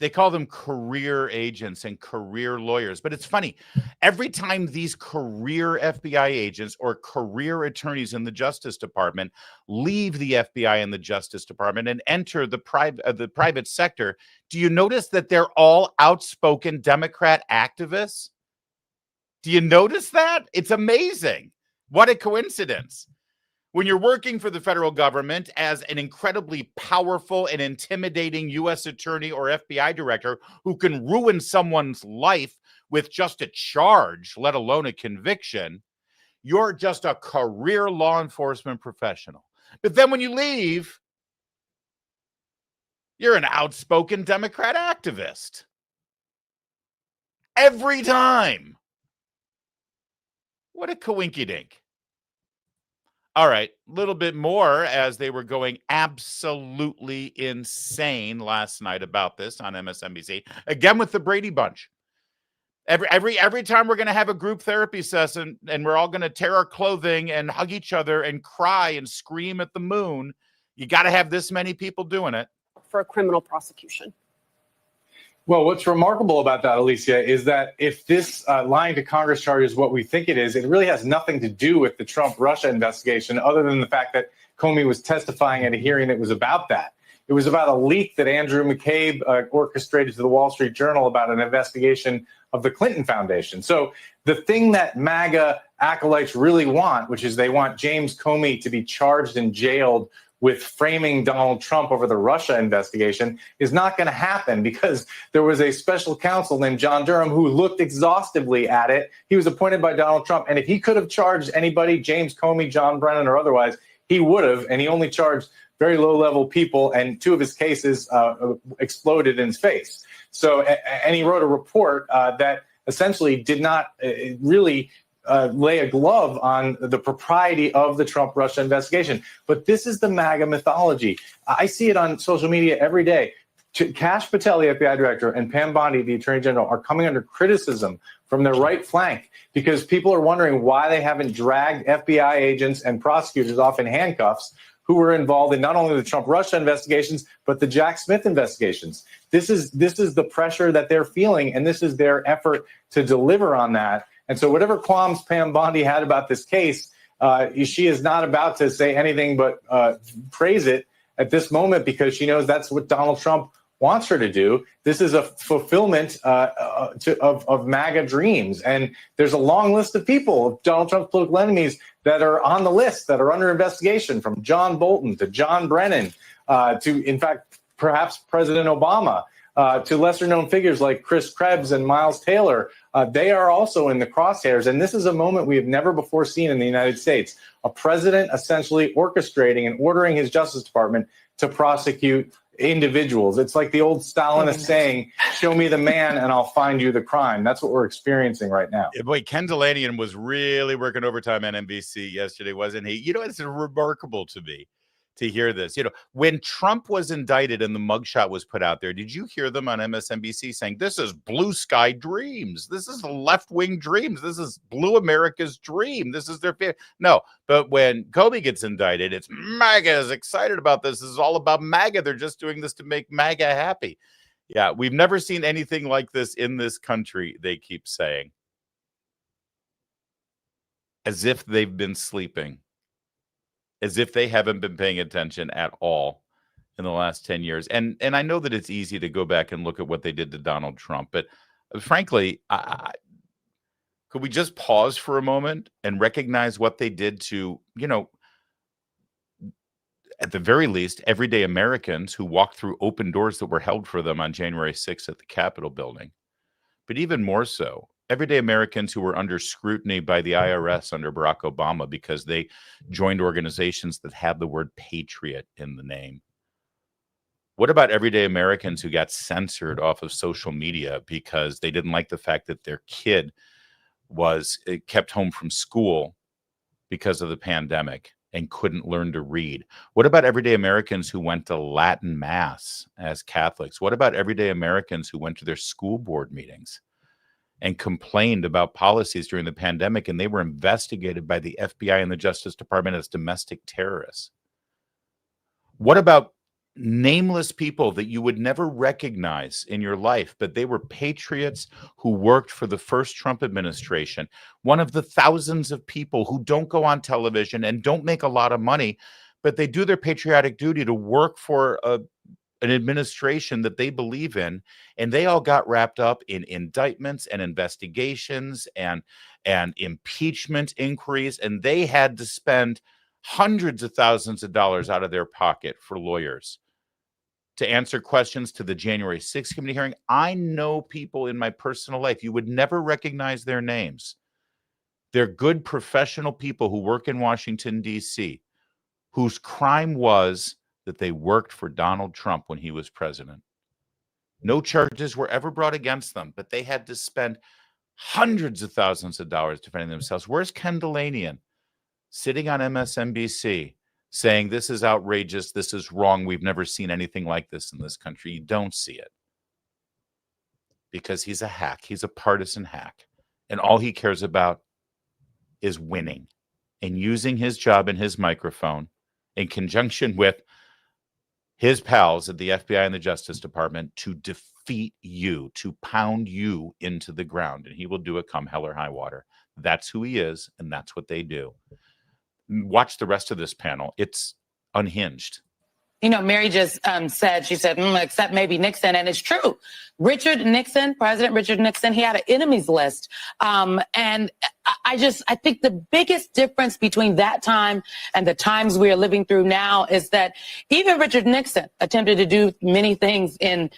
They call them career agents and career lawyers. But it's funny. Every time these career FBI agents or career attorneys in the Justice Department leave the FBI and the Justice Department and enter the private sector, do you notice that they're all outspoken Democrat activists? Do you notice that? It's amazing. What a coincidence. When you're working for the federal government as an incredibly powerful and intimidating U.S. attorney or FBI director who can ruin someone's life with just a charge, let alone a conviction, you're just a career law enforcement professional. But then when you leave, you're an outspoken Democrat activist. Every time. What a coinkydink. All right, a little bit more as they were going absolutely insane last night about this on MSNBC. Again with the Brady Bunch. Every time we're going to have a group therapy session and we're all going to tear our clothing and hug each other and cry and scream at the moon, you got to have this many people doing it. For a criminal prosecution. Well, what's remarkable about that, Alicia, is that if this lying to Congress charge is what we think it is, it really has nothing to do with the Trump-Russia investigation, other than the fact that Comey was testifying at a hearing that was about that. It was about a leak that Andrew McCabe orchestrated to the Wall Street Journal about an investigation of the Clinton Foundation. So the thing that MAGA acolytes really want, which is they want James Comey to be charged and jailed with framing Donald Trump over the Russia investigation, is not going to happen, because there was a special counsel named John Durham who looked exhaustively at it. He was appointed by Donald Trump, and if he could have charged anybody, James Comey, John Brennan, or otherwise, he would have, and he only charged very low-level people, and 2 of his cases exploded in his face. So, and he wrote a report that essentially did not really lay a glove on the propriety of the Trump-Russia investigation. But this is the MAGA mythology. I see it on social media every day. Kash Patel, the FBI director, and Pam Bondi, the attorney general, are coming under criticism from their right flank because people are wondering why they haven't dragged FBI agents and prosecutors off in handcuffs who were involved in not only the Trump-Russia investigations, but the Jack Smith investigations. This is the pressure that they're feeling, and this is their effort to deliver on that. And so whatever qualms Pam Bondi had about this case, she is not about to say anything but praise it at this moment, because she knows that's what Donald Trump wants her to do. This is a fulfillment of MAGA dreams. And there's a long list of people, of Donald Trump's political enemies, that are on the list, that are under investigation, from John Bolton to John Brennan to, in fact, perhaps President Obama, to lesser known figures like Chris Krebs and Miles Taylor. They are also in the crosshairs. And this is a moment we have never before seen in the United States. A president essentially orchestrating and ordering his Justice Department to prosecute individuals. It's like the old Stalinist saying, show me the man and I'll find you the crime. That's what we're experiencing right now. Boy, Ken Delanian was really working overtime on NBC yesterday, wasn't he? You know, it's remarkable to me to hear this. You know, when Trump was indicted and the mugshot was put out there, did you hear them on MSNBC saying, this is blue sky dreams? This is left-wing dreams. This is blue America's dream. This is their fear. No, but when Comey gets indicted, it's MAGA is excited about this. This is all about MAGA. They're just doing this to make MAGA happy. Yeah, we've never seen anything like this in this country, they keep saying. As if they've been sleeping. As if they haven't been paying attention at all in the last 10 years. And I know that it's easy to go back and look at what they did to Donald Trump, but frankly, could we just pause for a moment and recognize what they did to, you know, at the very least, everyday Americans who walked through open doors that were held for them on January 6th at the Capitol building. But even more so, everyday Americans who were under scrutiny by the IRS under Barack Obama because they joined organizations that had the word patriot in the name. What about everyday Americans who got censored off of social media because they didn't like the fact that their kid was kept home from school because of the pandemic and couldn't learn to read? What about everyday Americans who went to Latin Mass as Catholics? What about everyday Americans who went to their school board meetings and complained about policies during the pandemic, and they were investigated by the FBI and the Justice Department as domestic terrorists? What about nameless people that you would never recognize in your life, but they were patriots who worked for the first Trump administration? One of the thousands of people who don't go on television and don't make a lot of money, but they do their patriotic duty to work for an administration that they believe in, and they all got wrapped up in indictments and investigations and impeachment inquiries, and they had to spend hundreds of thousands of dollars out of their pocket for lawyers to answer questions to the January 6th committee hearing. I know people in my personal life, you would never recognize their names. They're good professional people who work in Washington, D.C., whose crime was that they worked for Donald Trump when he was president. No charges were ever brought against them, but they had to spend hundreds of thousands of dollars defending themselves. Where's Ken Delanian sitting on MSNBC saying this is outrageous, this is wrong, we've never seen anything like this in this country? You don't see it because he's a hack. He's a partisan hack. And all he cares about is winning and using his job and his microphone in conjunction with his pals at the FBI and the Justice Department to defeat you, to pound you into the ground, and he will do it come hell or high water. That's who he is, and that's what they do. Watch the rest of this panel. It's unhinged. You know, Mary just said, she said, except maybe Nixon. And it's true. President Richard Nixon, he had an enemies list. And I think the biggest difference between that time and the times we are living through now is that even Richard Nixon attempted to do many things in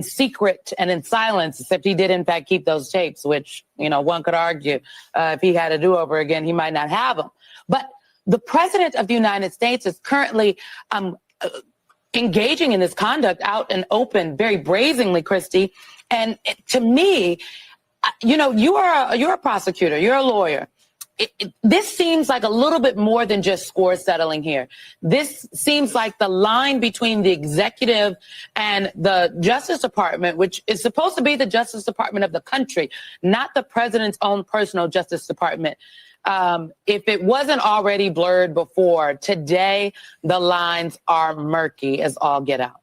secret and in silence, except he did in fact keep those tapes, which, you know, one could argue if he had a do-over again, he might not have them. But the president of the United States is currently engaging in this conduct out and open, very brazenly, Christy. And to me, you know, you're a prosecutor, you're a lawyer. This seems like a little bit more than just score settling here. This seems like the line between the executive and the Justice Department, which is supposed to be the Justice Department of the country, not the president's own personal Justice Department. If it wasn't already blurred before, today the lines are murky as all get out.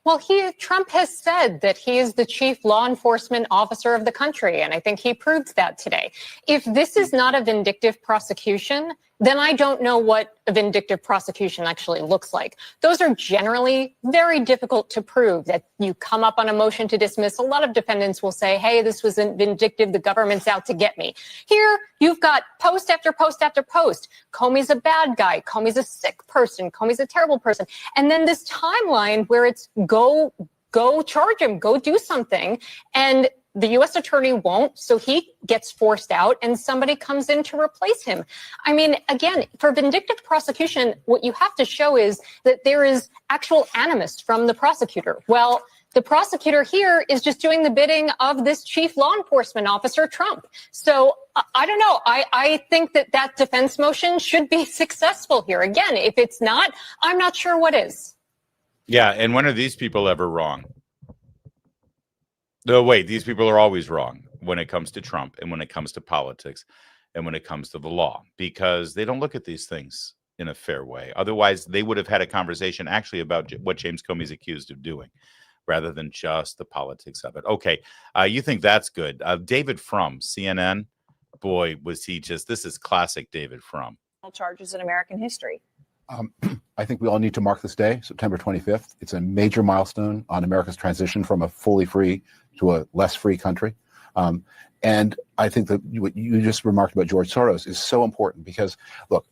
Well, Trump has said that he is the chief law enforcement officer of the country, and I think he proved that today. If this is not a vindictive prosecution, then I don't know what a vindictive prosecution actually looks like. Those are generally very difficult to prove. That you come up on a motion to dismiss, a lot of defendants will say, hey, this wasn't vindictive, the government's out to get me. Here, you've got post after post after post. Comey's a bad guy, Comey's a sick person, Comey's a terrible person. And then this timeline where it's go charge him, go do something. And the U.S. attorney won't, so he gets forced out and somebody comes in to replace him. I mean, again, for vindictive prosecution, what you have to show is that there is actual animus from the prosecutor. Well, the prosecutor here is just doing the bidding of this chief law enforcement officer, Trump. So I don't know. I think that defense motion should be successful here. Again, if it's not, I'm not sure what is. Yeah, and when are these people ever wrong? No, wait, these people are always wrong when it comes to Trump and when it comes to politics and when it comes to the law, because they don't look at these things in a fair way. Otherwise, they would have had a conversation actually about what James Comey is accused of doing rather than just the politics of it. Okay, you think that's good. David Frum, CNN, boy, was he just, this is classic David Frum. Charges in American history. I think we all need to mark this day, September 25th. It's a major milestone on America's transition from a fully free to a less free country. And I think that what you just remarked about George Soros is so important because, look,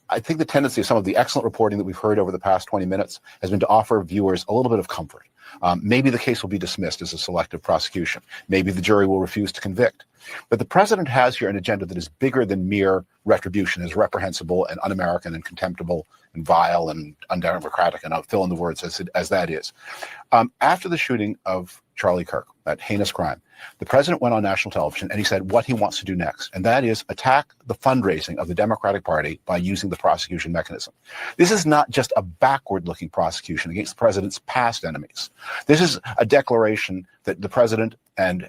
I think the tendency of some of the excellent reporting that we've heard over the past 20 minutes has been to offer viewers a little bit of comfort. Maybe the case will be dismissed as a selective prosecution. Maybe the jury will refuse to convict. But the president has here an agenda that is bigger than mere retribution, is reprehensible and un-American and contemptible and vile and undemocratic, and I'll fill in the words as that is. After the shooting of Charlie Kirk, that heinous crime, the president went on national television and he said what he wants to do next, and that is attack the fundraising of the Democratic Party by using the prosecution mechanism. This is not just a backward-looking prosecution against the president's past enemies. This is a declaration that the president and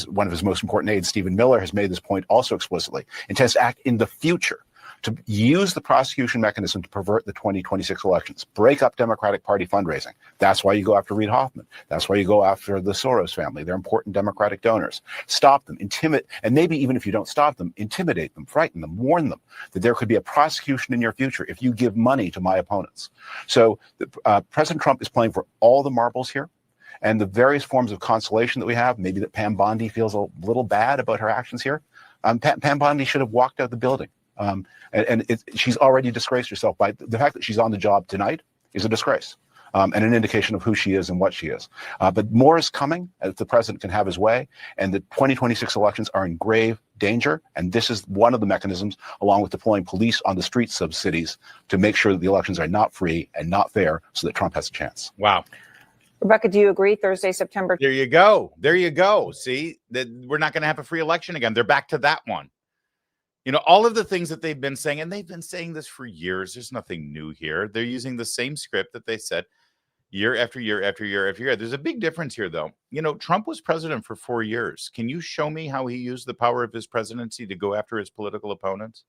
one of his most important aides, Stephen Miller, has made this point also explicitly, intends to act in the future to use the prosecution mechanism to pervert the 2026 elections, break up Democratic Party fundraising. That's why you go after Reid Hoffman. That's why you go after the Soros family. They're important Democratic donors. Stop them, intimidate, and maybe even if you don't stop them, intimidate them, frighten them, warn them that there could be a prosecution in your future if you give money to my opponents. So President Trump is playing for all the marbles here. And the various forms of consolation that we have, maybe that Pam Bondi feels a little bad about her actions here. Pam Bondi should have walked out the building. She's already disgraced herself by the fact that she's on the job tonight is a disgrace and an indication of who she is and what she is. But more is coming if the president can have his way, and the 2026 elections are in grave danger. And this is one of the mechanisms, along with deploying police on the streets of cities, to make sure that the elections are not free and not fair so that Trump has a chance. Wow. Rebecca, do you agree? Thursday, September. There you go. There you go. See, that we're not going to have a free election again. They're back to that one. You know, all of the things that they've been saying, and they've been saying this for years. There's nothing new here. They're using the same script that they said year after year after year after year. There's a big difference here, though. You know, Trump was president for 4 years. Can you show me how he used the power of his presidency to go after his political opponents?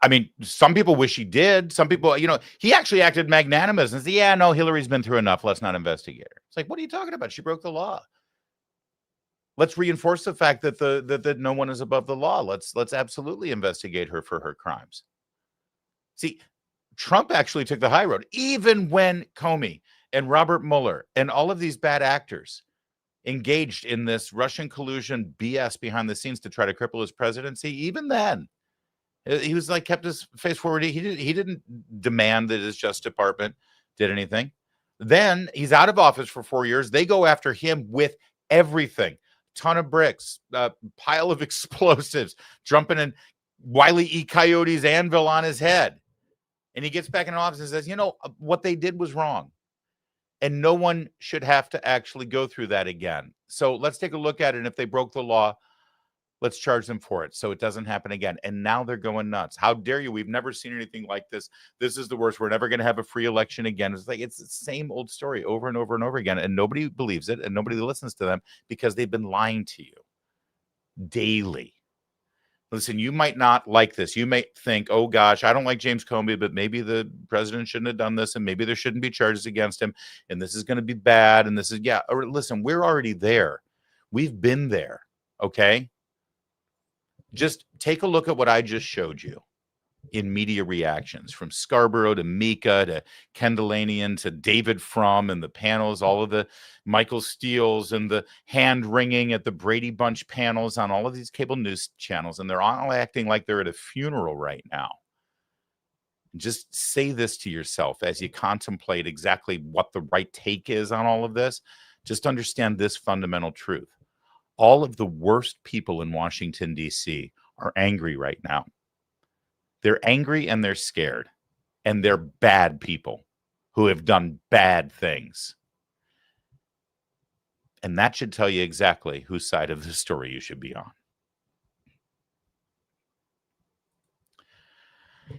I mean, some people wish he did. Some people, you know, he actually acted magnanimous and said, yeah, no, Hillary's been through enough. Let's not investigate her. It's like, what are you talking about? She broke the law. Let's reinforce the fact that that no one is above the law. Let's absolutely investigate her for her crimes. See, Trump actually took the high road, even when Comey and Robert Mueller and all of these bad actors engaged in this Russian collusion BS behind the scenes to try to cripple his presidency. Even then, he was like, kept his face forward. He didn't demand that his Justice Department did anything. Then he's out of office for 4 years. They go after him with everything. Ton of bricks, pile of explosives, jumping in Wile E. Coyote's anvil on his head. And he gets back in office and says, you know, what they did was wrong. And no one should have to actually go through that again. So let's take a look at it. And if they broke the law, let's charge them for it so it doesn't happen again. And now they're going nuts. How dare you? We've never seen anything like this. This is the worst. We're never going to have a free election again. It's like it's the same old story over and over and over again. And nobody believes it and nobody listens to them because they've been lying to you daily. Listen, you might not like this. You may think, oh, gosh, I don't like James Comey, but maybe the president shouldn't have done this and maybe there shouldn't be charges against him. And this is going to be bad. And this is, yeah, or listen, we're already there. We've been there. Okay. Just take a look at what I just showed you in media reactions from Scarborough to Mika to Kendallanian to David Frum and the panels, all of the Michael Steele's and the hand wringing at the Brady Bunch panels on all of these cable news channels. And they're all acting like they're at a funeral right now. Just say this to yourself as you contemplate exactly what the right take is on all of this. Just understand this fundamental truth. All of the worst people in Washington, D.C. are angry right now. They're angry and they're scared. And they're bad people who have done bad things. And that should tell you exactly whose side of the story you should be on.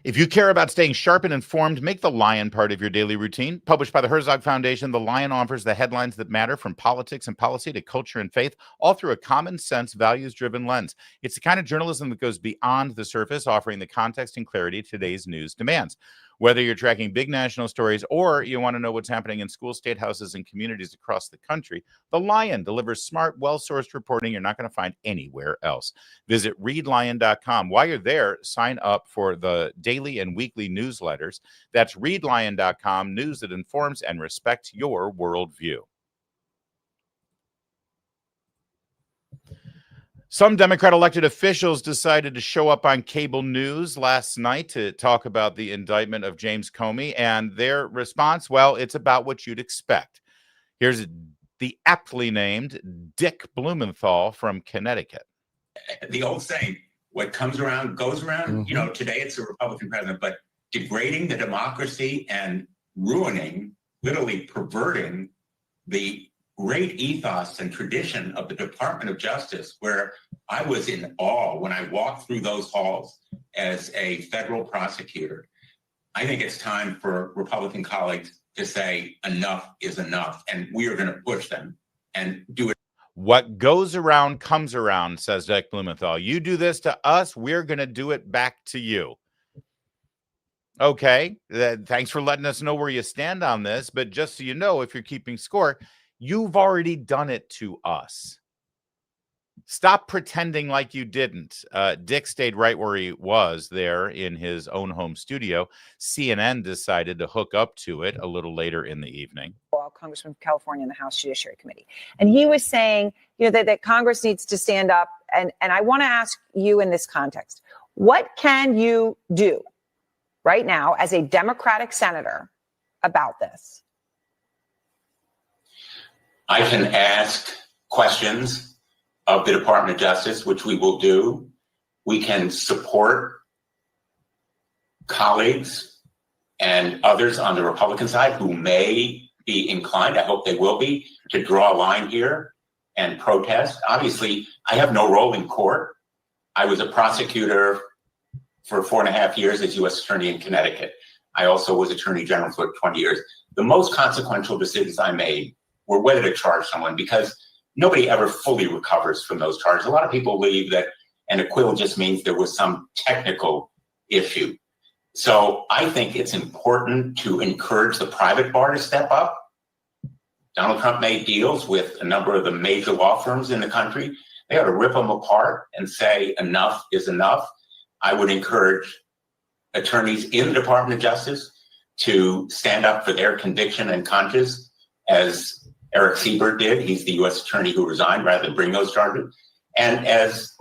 If you care about staying sharp and informed, make The Lion part of your daily routine. Published by the Herzog Foundation, The Lion offers the headlines that matter from politics and policy to culture and faith, all through a common sense, values-driven lens. It's the kind of journalism that goes beyond the surface, offering the context and clarity today's news demands. Whether you're tracking big national stories or you want to know what's happening in schools, state houses, and communities across the country, The Lion delivers smart, well-sourced reporting you're not going to find anywhere else. Visit readlion.com. While you're there, sign up for the daily and weekly newsletters. That's readlion.com, news that informs and respects your worldview. Some Democrat elected officials decided to show up on cable news last night to talk about the indictment of James Comey, and their response, well, it's about what you'd expect. Here's the aptly named Dick Blumenthal from Connecticut. The old saying, what comes around goes around. You know, today it's a Republican president, but degrading the democracy and ruining, literally perverting the great ethos and tradition of the Department of Justice, where I was in awe when I walked through those halls as a federal prosecutor. I think it's time for Republican colleagues to say enough is enough, and we are going to push them and do it. What goes around comes around, says Dick Blumenthal. You do this to us, we're going to do it back to you. Okay, thanks for letting us know where you stand on this, but just so you know, if you're keeping score, you've already done it to us. Stop pretending like you didn't. Dick stayed right where he was there in his own home studio. CNN decided to hook up to it a little later in the evening. Congressman from California in the House Judiciary Committee. And he was saying, you know, that Congress needs to stand up. And I want to ask you in this context, what can you do right now as a Democratic senator about this? I can ask questions of the Department of Justice, which we will do. We can support colleagues and others on the Republican side who may be inclined, I hope they will be, to draw a line here and protest. Obviously, I have no role in court. I was a prosecutor for 4.5 years as U.S. Attorney in Connecticut. I also was Attorney General for 20 years. The most consequential decisions I made were whether to charge someone, because nobody ever fully recovers from those charges. A lot of people believe that an acquittal just means there was some technical issue. So I think it's important to encourage the private bar to step up. Donald Trump made deals with a number of the major law firms in the country. They ought to rip them apart and say enough is enough. I would encourage attorneys in the Department of Justice to stand up for their conviction and conscience, as Eric Siebert did. He's the U.S. attorney who resigned rather than bring those charges. And as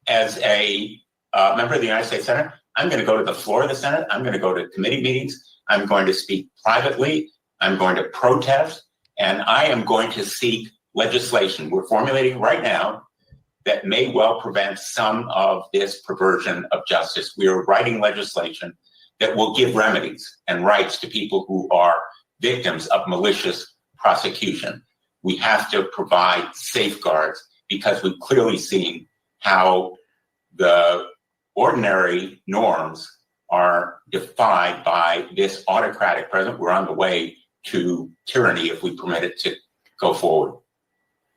a member of the United States Senate, I'm going to go to the floor of the Senate. I'm going to go to committee meetings. I'm going to speak privately. I'm going to protest, and I am going to seek legislation we're formulating right now that may well prevent some of this perversion of justice. We are writing legislation that will give remedies and rights to people who are victims of malicious prosecution. We have to provide safeguards because we've clearly seen how the ordinary norms are defied by this autocratic president. We're on the way to tyranny if we permit it to go forward.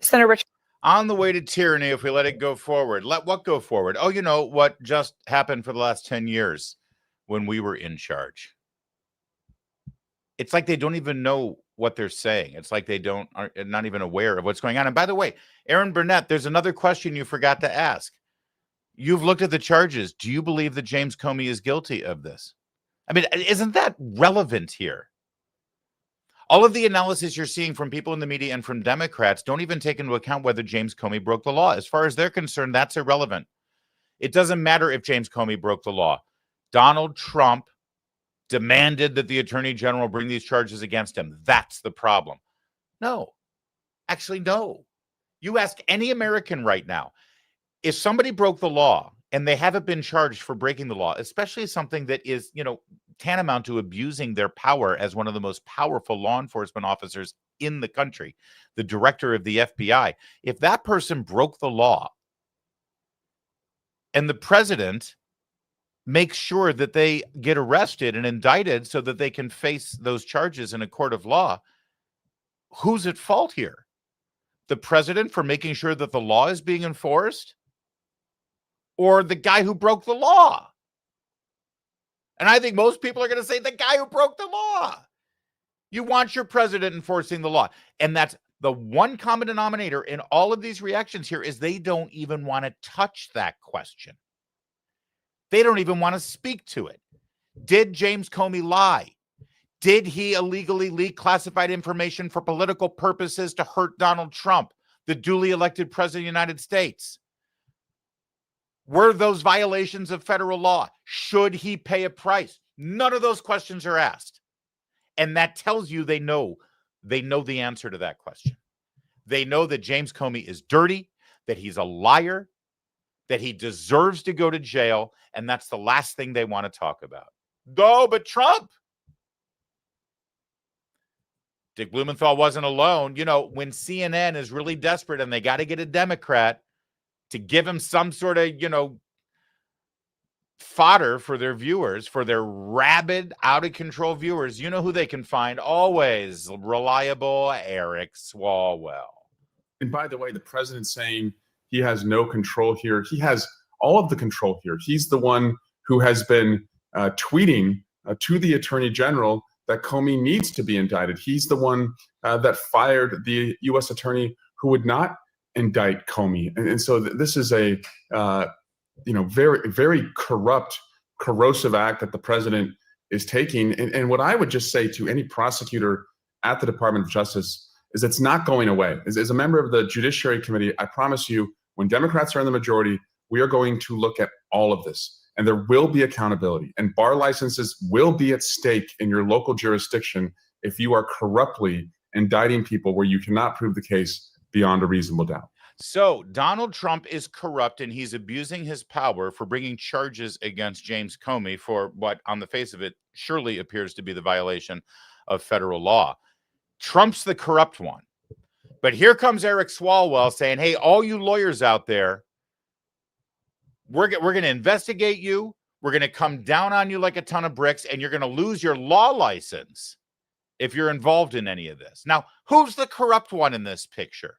Senator Rich. On the way to tyranny if we let it go forward. Let what go forward? Oh, you know what just happened for the last 10 years when we were in charge. It's like they don't even know what they're saying. It's like they are not even aware of what's going on. And by the way, Aaron Burnett, there's another question you forgot to ask. You've looked at the charges. Do you believe that James Comey is guilty of this? I mean, isn't that relevant here? All of the analysis you're seeing from people in the media and from Democrats don't even take into account whether James Comey broke the law. As far as they're concerned, that's irrelevant. It doesn't matter if James Comey broke the law. Donald Trump demanded that the Attorney General bring these charges against him. That's the problem. No. Actually, no. You ask any American right now, if somebody broke the law and they haven't been charged for breaking the law, especially something that is, tantamount to abusing their power as one of the most powerful law enforcement officers in the country, the director of the FBI, if that person broke the law and the president makes sure that they get arrested and indicted so that they can face those charges in a court of law, who's at fault here? The president for making sure that the law is being enforced, or the guy who broke the law? And I think most people are going to say the guy who broke the law. You want your president enforcing the law. And that's the one common denominator in all of these reactions here is they don't even want to touch that question. They don't even want to speak to it. Did James Comey lie? Did he illegally leak classified information for political purposes to hurt Donald Trump, the duly elected president of the United States? Were those violations of federal law? Should he pay a price? None of those questions are asked. And that tells you they know the answer to that question. They know that James Comey is dirty, that he's a liar, that he deserves to go to jail, and that's the last thing they want to talk about. No, but Trump. Dick Blumenthal wasn't alone. When CNN is really desperate and they got to get a Democrat to give him some sort of, fodder for their viewers, for their rabid, out-of-control viewers, you know who they can find? Always reliable Eric Swalwell. And by the way, the president's saying he has no control here. He has all of the control here. He's the one who has been tweeting to the Attorney General that Comey needs to be indicted. He's the one that fired the U.S. attorney who would not indict Comey. And so this is a very, very corrupt, corrosive act that the president is taking. And what I would just say to any prosecutor at the Department of Justice is it's not going away. As a member of the Judiciary Committee, I promise you, when Democrats are in the majority, we are going to look at all of this. And there will be accountability. And bar licenses will be at stake in your local jurisdiction if you are corruptly indicting people where you cannot prove the case beyond a reasonable doubt. So Donald Trump is corrupt and he's abusing his power for bringing charges against James Comey for what, on the face of it, surely appears to be the violation of federal law. Trump's the corrupt one. But here comes Eric Swalwell saying, hey, all you lawyers out there, we're going to investigate you. We're going to come down on you like a ton of bricks, and you're going to lose your law license if you're involved in any of this. Now, who's the corrupt one in this picture?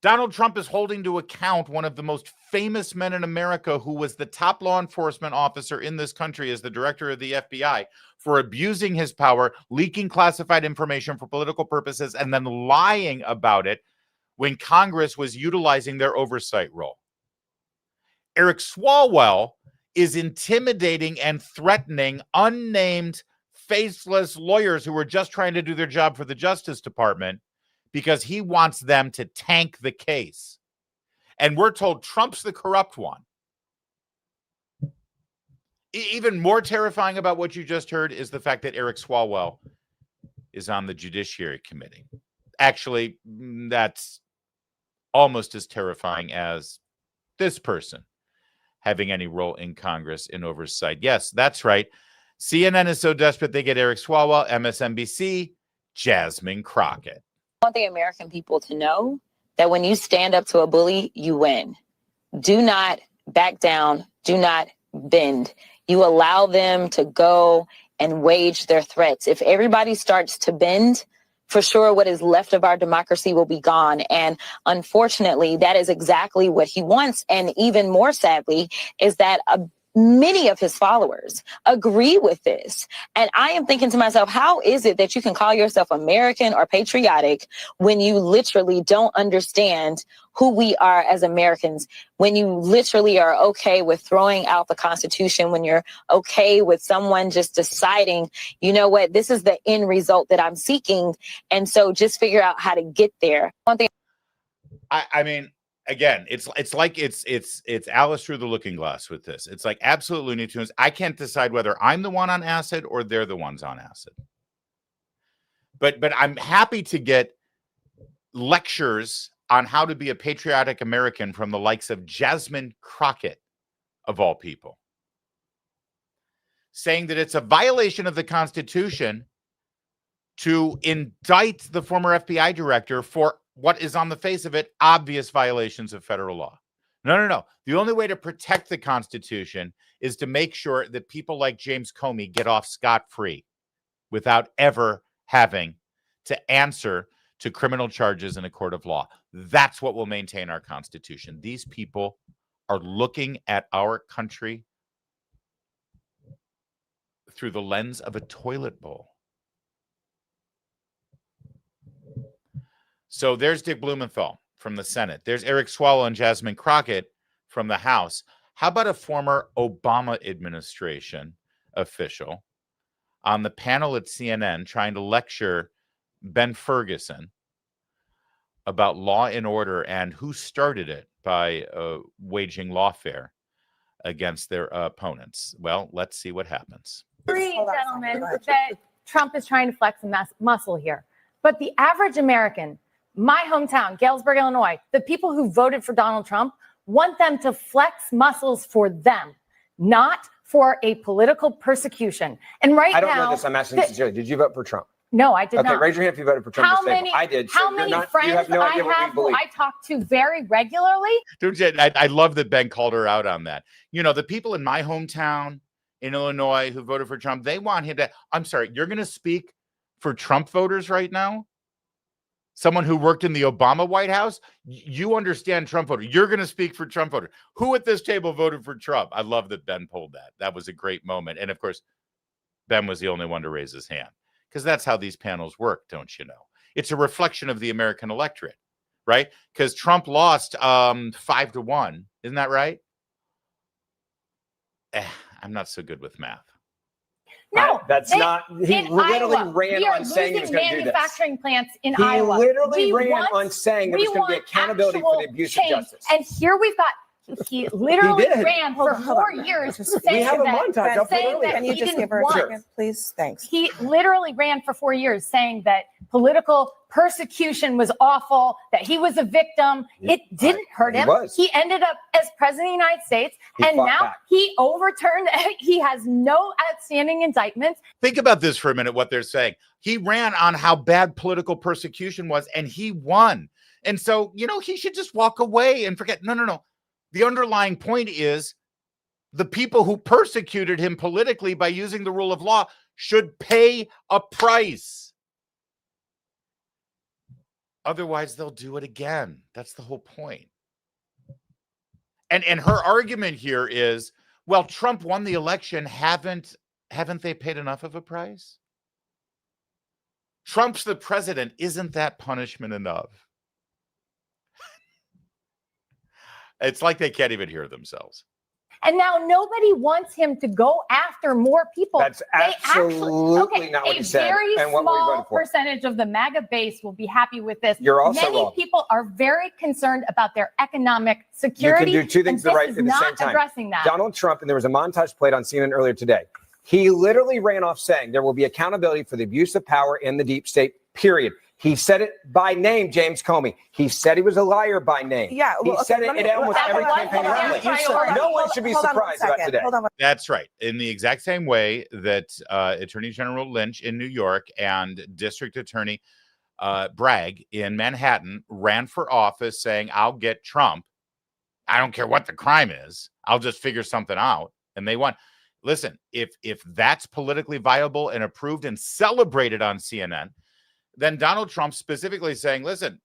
Donald Trump is holding to account one of the most famous men in America, who was the top law enforcement officer in this country as the director of the FBI, for abusing his power, leaking classified information for political purposes, and then lying about it when Congress was utilizing their oversight role. Eric Swalwell is intimidating and threatening unnamed, faceless lawyers who were just trying to do their job for the Justice Department because he wants them to tank the case. And we're told Trump's the corrupt one. Even more terrifying about what you just heard is the fact that Eric Swalwell is on the Judiciary Committee. Actually, that's almost as terrifying as this person having any role in Congress in oversight. Yes, that's right. CNN is so desperate they get Eric Swalwell. MSNBC, Jasmine Crockett. I want the American people to know that when you stand up to a bully, you win. Do not back down. Do not bend. You allow them to go and wage their threats. If everybody starts to bend, for sure what is left of our democracy will be gone. And unfortunately, that is exactly what he wants. And even more sadly is that many of his followers agree with this. And I am thinking to myself, how is it that you can call yourself American or patriotic when you literally don't understand who we are as Americans, when you literally are okay with throwing out the Constitution, when you're okay with someone just deciding, you know what, this is the end result that I'm seeking. And so just figure out how to get there. I mean, again, it's like it's Alice through the looking glass with this. It's like absolute Looney Tunes. I can't decide whether I'm the one on acid or they're the ones on acid. But I'm happy to get lectures on how to be a patriotic American from the likes of Jasmine Crockett, of all people, saying that it's a violation of the Constitution to indict the former FBI director for what is on the face of it obvious violations of federal law. No. The only way to protect the Constitution is to make sure that people like James Comey get off scot-free without ever having to answer to criminal charges in a court of law. That's what will maintain our Constitution. These people are looking at our country through the lens of a toilet bowl. So there's Dick Blumenthal from the Senate. There's Eric Swalwell and Jasmine Crockett from the House. How about a former Obama administration official on the panel at CNN trying to lecture Ben Ferguson about law and order and who started it by waging lawfare against their opponents? Well, let's see what happens. Agree, gentlemen, that Trump is trying to flex a muscle here. But the average American, my hometown, Galesburg, Illinois, the people who voted for Donald Trump want them to flex muscles for them, not for a political persecution. And right now, I don't know this. I'm asking sincerely. Did you vote for Trump? No, I did not. Okay, raise your hand if you voted for Trump. I did. How many friends no I have who I talk to very regularly? I love that Ben called her out on that. You know, the people in my hometown in Illinois who voted for Trump, they want him to. I'm sorry, you're going to speak for Trump voters right now? Someone who worked in the Obama White House? You understand Trump voters. You're going to speak for Trump voters. Who at this table voted for Trump? I love that Ben pulled that. That was a great moment. And of course, Ben was the only one to raise his hand, because that's how these panels work, don't you know? It's a reflection of the American electorate, right? Because Trump lost 5-1. Isn't that right? I'm not so good with math. No, He literally ran on saying he was going to do this. Manufacturing plants in He Iowa. literally ran on saying there was going to be accountability for the abuse of justice. And here we've got. He literally ran for 4 years saying that Can you he just didn't give her a want. second, please? Thanks. He literally ran for 4 years saying that political persecution was awful, that he was a victim. It didn't hurt him. He ended up as president of the United States, and now he overturned. He has no outstanding indictments. Think about this for a minute, what they're saying. He ran on how bad political persecution was, and he won. And so, you know, he should just walk away and forget. No. The underlying point is the people who persecuted him politically by using the rule of law should pay a price. Otherwise, they'll do it again. That's the whole point. And her argument here is, well, Trump won the election. Haven't they paid enough of a price? Trump's the president. Isn't that punishment enough? It's like they can't even hear themselves. And now nobody wants him to go after more people. That's absolutely not what he said. A very and what we're small voting for. percentage of the MAGA base will be happy with this. You're also Many wrong. people are very concerned about their economic security. You can do two things and right this at is the same not time. addressing that. Donald Trump, and there was a montage played on CNN earlier today. He literally ran off saying there will be accountability for the abuse of power in the deep state, period. He said it by name, James Comey. He said he was a liar by name. Yeah, well, he said okay, it let me- at almost that every was campaign the rally. No one should be Hold on one surprised about second. today. Hold on. That's right. In the exact same way that Attorney General Lynch in New York and District Attorney Bragg in Manhattan ran for office saying, I'll get Trump. I don't care what the crime is. I'll just figure something out. And they won. Listen, if that's politically viable and approved and celebrated on CNN, then Donald Trump specifically saying, listen,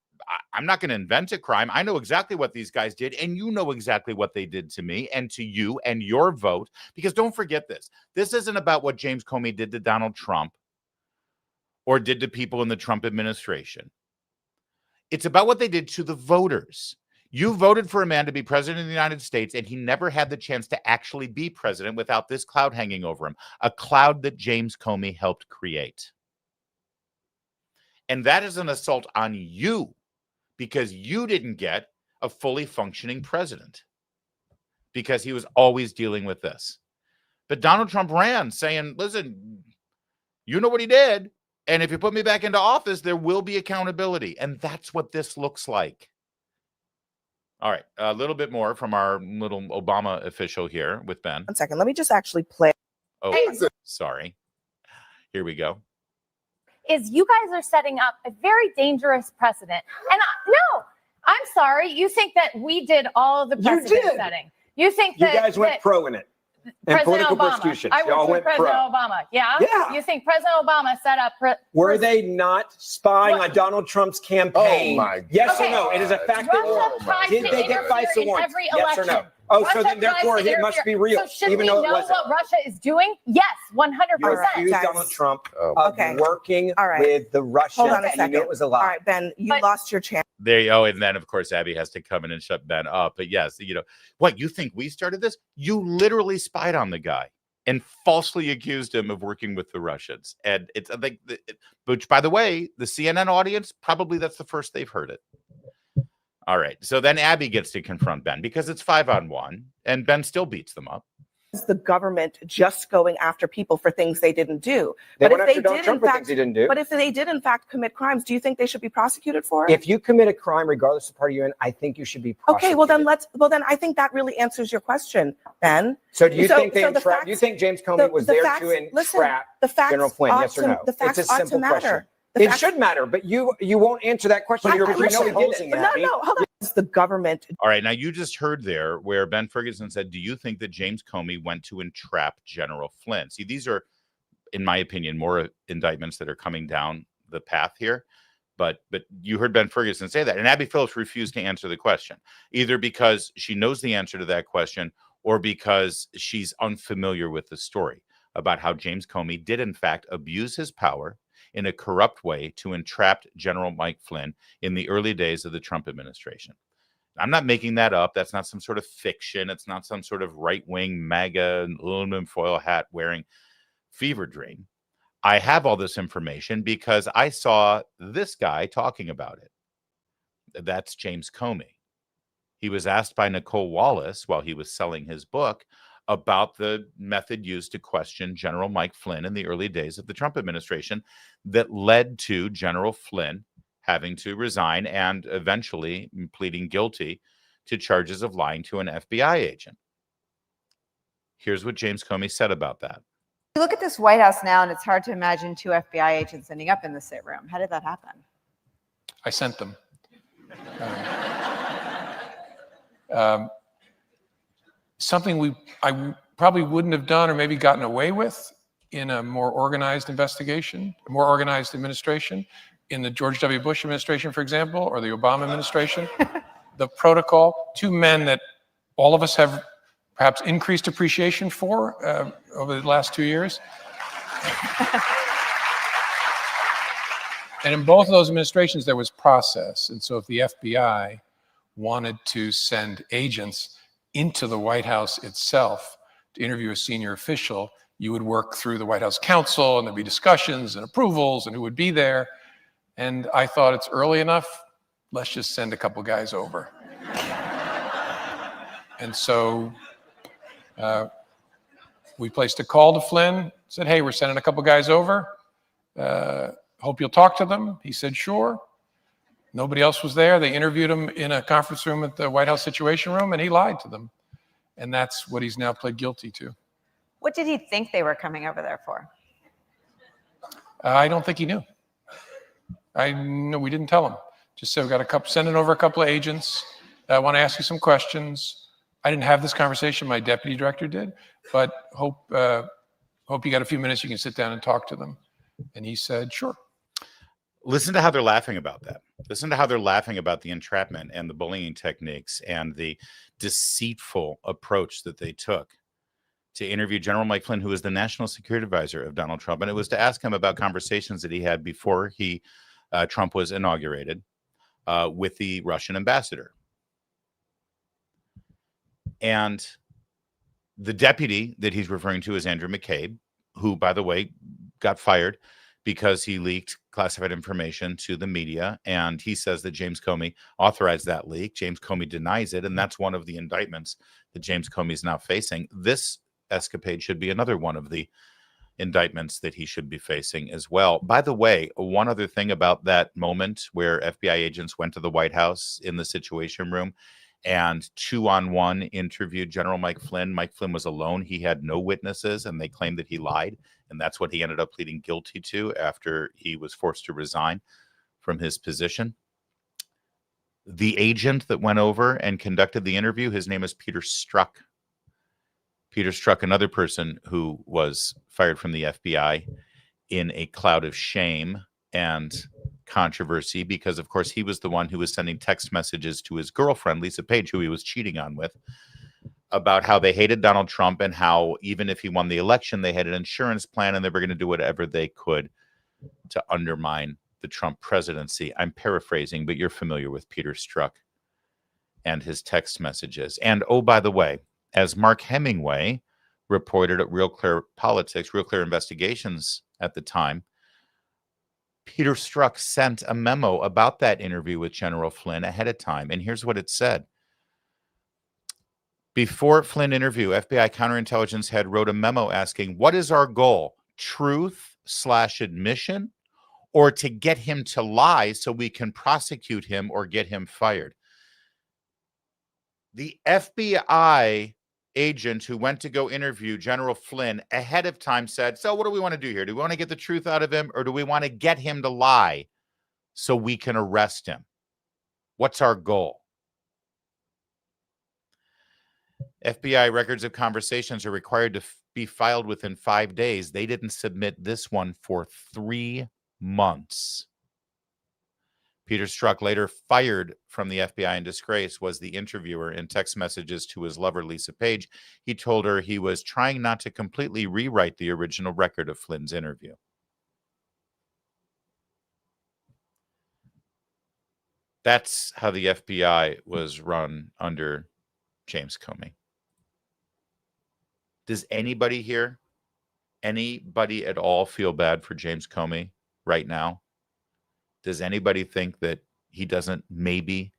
I'm not going to invent a crime. I know exactly what these guys did, and you know exactly what they did to me and to you and your vote. Because don't forget this. This isn't about what James Comey did to Donald Trump or did to people in the Trump administration. It's about what they did to the voters. You voted for a man to be president of the United States, and he never had the chance to actually be president without this cloud hanging over him, a cloud that James Comey helped create. And that is an assault on you because you didn't get a fully functioning president because he was always dealing with this. But Donald Trump ran saying, listen, you know what he did. And if you put me back into office, there will be accountability. And that's what this looks like. All right. A little bit more from our little Obama official here with Ben. 1 second. Let me just actually play. Oh, sorry. Here we go. Is you guys are setting up a very dangerous precedent. And no, I'm sorry. You think that we did all of the precedent setting. You think that you guys went pro in it. And President political Obama. persecution. I Y'all worked with went President pro. Obama. Yeah? Yeah. You think President Obama set up... Were they not spying on Donald Trump's campaign? Oh my yes or no? It is a fact. Did they get FISA warrants? Yes or no? Oh, so then therefore it must be real, So should even we though know it wasn't. what Russia is doing? Yes, 100%. You accused Donald Trump of working All right. with the Russians. Hold on a and second. you knew it was a lie. All right, Ben, you lost your chance. There you go. And then, of course, Abby has to come in and shut Ben up. But yes, you know, what, you think we started this? You literally spied on the guy and falsely accused him of working with the Russians. And it's, I think, which, by the way, the CNN audience, probably that's the first they've heard it. All right. So then Abby gets to confront Ben because it's 5-on-1 and Ben still beats them up. Is the government just going after people for things they didn't do? They But went if after they Donald did, Trump in for fact, things he didn't do. But if they did, in fact, commit crimes, do you think they should be prosecuted for it? If you commit a crime, regardless of the party you're in, I think you should be prosecuted. Okay, well then I think that really answers your question, Ben. So do you think they the entrapped? facts- Do you think James Comey was there facts- to listen, entrap the facts General Flynn? ought Yes or to- no? the facts It's a ought to simple matter. question. The It facts- should matter, but you won't answer that question. You're presupposing that. No, hold on. It's the government. All right. Now, you just heard there where Ben Ferguson said, do you think that James Comey went to entrap General Flynn? See, these are, in my opinion, more indictments that are coming down the path here. But you heard Ben Ferguson say that. And Abby Phillips refused to answer the question, either because she knows the answer to that question or because she's unfamiliar with the story about how James Comey did, in fact, abuse his power in a corrupt way to entrap General Mike Flynn in the early days of the Trump administration. I'm not making that up. That's not some sort of fiction. It's not some sort of right-wing MAGA aluminum foil hat wearing fever dream. I have all this information because I saw this guy talking about it. That's James Comey. He was asked by Nicole Wallace while he was selling his book about the method used to question General Mike Flynn in the early days of the Trump administration that led to General Flynn having to resign and eventually pleading guilty to charges of lying to an FBI agent. Here's what James Comey said about that. You look at this White House now, and it's hard to imagine 2 FBI agents ending up in the same room. How did that happen? I sent them. Something I probably wouldn't have done or maybe gotten away with in a more organized investigation, a more organized administration, in the George W. Bush administration, for example, or the Obama administration, the protocol, two men that all of us have perhaps increased appreciation for over the last 2 years. And in both of those administrations, there was process. And so if the FBI wanted to send agents into the White House itself to interview a senior official, you would work through the White House counsel, and there'd be discussions and approvals and who would be there. And I thought, it's early enough, let's just send a couple guys over. And so we placed a call to Flynn, said, hey, we're sending a couple guys over. Hope you'll talk to them. He said, sure. Nobody else was there. They interviewed him in a conference room at the White House Situation Room, and he lied to them. And that's what he's now pled guilty to. What did he think they were coming over there for? I don't think he knew. No, we didn't tell him. Just said, we got sending over a couple of agents. I want to ask you some questions. I didn't have this conversation. My deputy director did, but hope you got a few minutes. You can sit down and talk to them. And he said, sure. Listen to how they're laughing about that. Listen to how they're laughing about the entrapment and the bullying techniques and the deceitful approach that they took to interview General Mike Flynn, who was the national security advisor of Donald Trump. And it was to ask him about conversations that he had before Trump was inaugurated with the Russian ambassador. And the deputy that he's referring to is Andrew McCabe, who, by the way, got fired because he leaked classified information to the media. And he says that James Comey authorized that leak. James Comey denies it. And that's one of the indictments that James Comey is now facing. This escapade should be another one of the indictments that he should be facing as well. By the way, one other thing about that moment where FBI agents went to the White House in the Situation Room and 2-on-1 interviewed General Mike Flynn. Mike Flynn was alone. He had no witnesses, and they claimed that he lied. And that's what he ended up pleading guilty to after he was forced to resign from his position. The agent that went over and conducted the interview, his name is Peter Strzok. Peter Strzok, another person who was fired from the FBI in a cloud of shame and controversy because, of course, he was the one who was sending text messages to his girlfriend, Lisa Page, who he was cheating on with, about how they hated Donald Trump and how even if he won the election, they had an insurance plan and they were going to do whatever they could to undermine the Trump presidency. I'm paraphrasing, but you're familiar with Peter Strzok and his text messages. And, oh, by the way, as Mark Hemingway reported at Real Clear Politics, Real Clear Investigations at the time, Peter Strzok sent a memo about that interview with General Flynn ahead of time. And here's what it said. Before Flynn interview, FBI counterintelligence head wrote a memo asking, what is our goal? Truth/admission, or to get him to lie so we can prosecute him or get him fired? The FBI agent who went to go interview General Flynn ahead of time said, so what do we want to do here? Do we want to get the truth out of him, or do we want to get him to lie so we can arrest him? What's our goal? FBI records of conversations are required to be filed within 5 days. They didn't submit this one for 3 months. Peter Strzok, later fired from the FBI in disgrace, was the interviewer. In text messages to his lover, Lisa Page, he told her he was trying not to completely rewrite the original record of Flynn's interview. That's how the FBI was run under James Comey. Does anybody here, anybody at all, feel bad for James Comey right now? Does anybody think that he doesn't maybe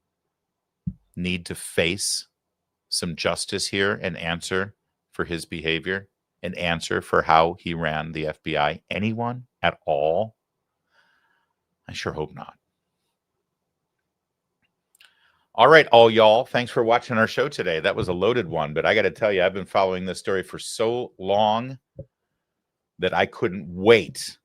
need to face some justice here and answer for his behavior, and answer for how he ran the FBI? Anyone at all? I sure hope not. All right, all y'all, thanks for watching our show today. That was a loaded one, but I got to tell you, I've been following this story for so long that I couldn't wait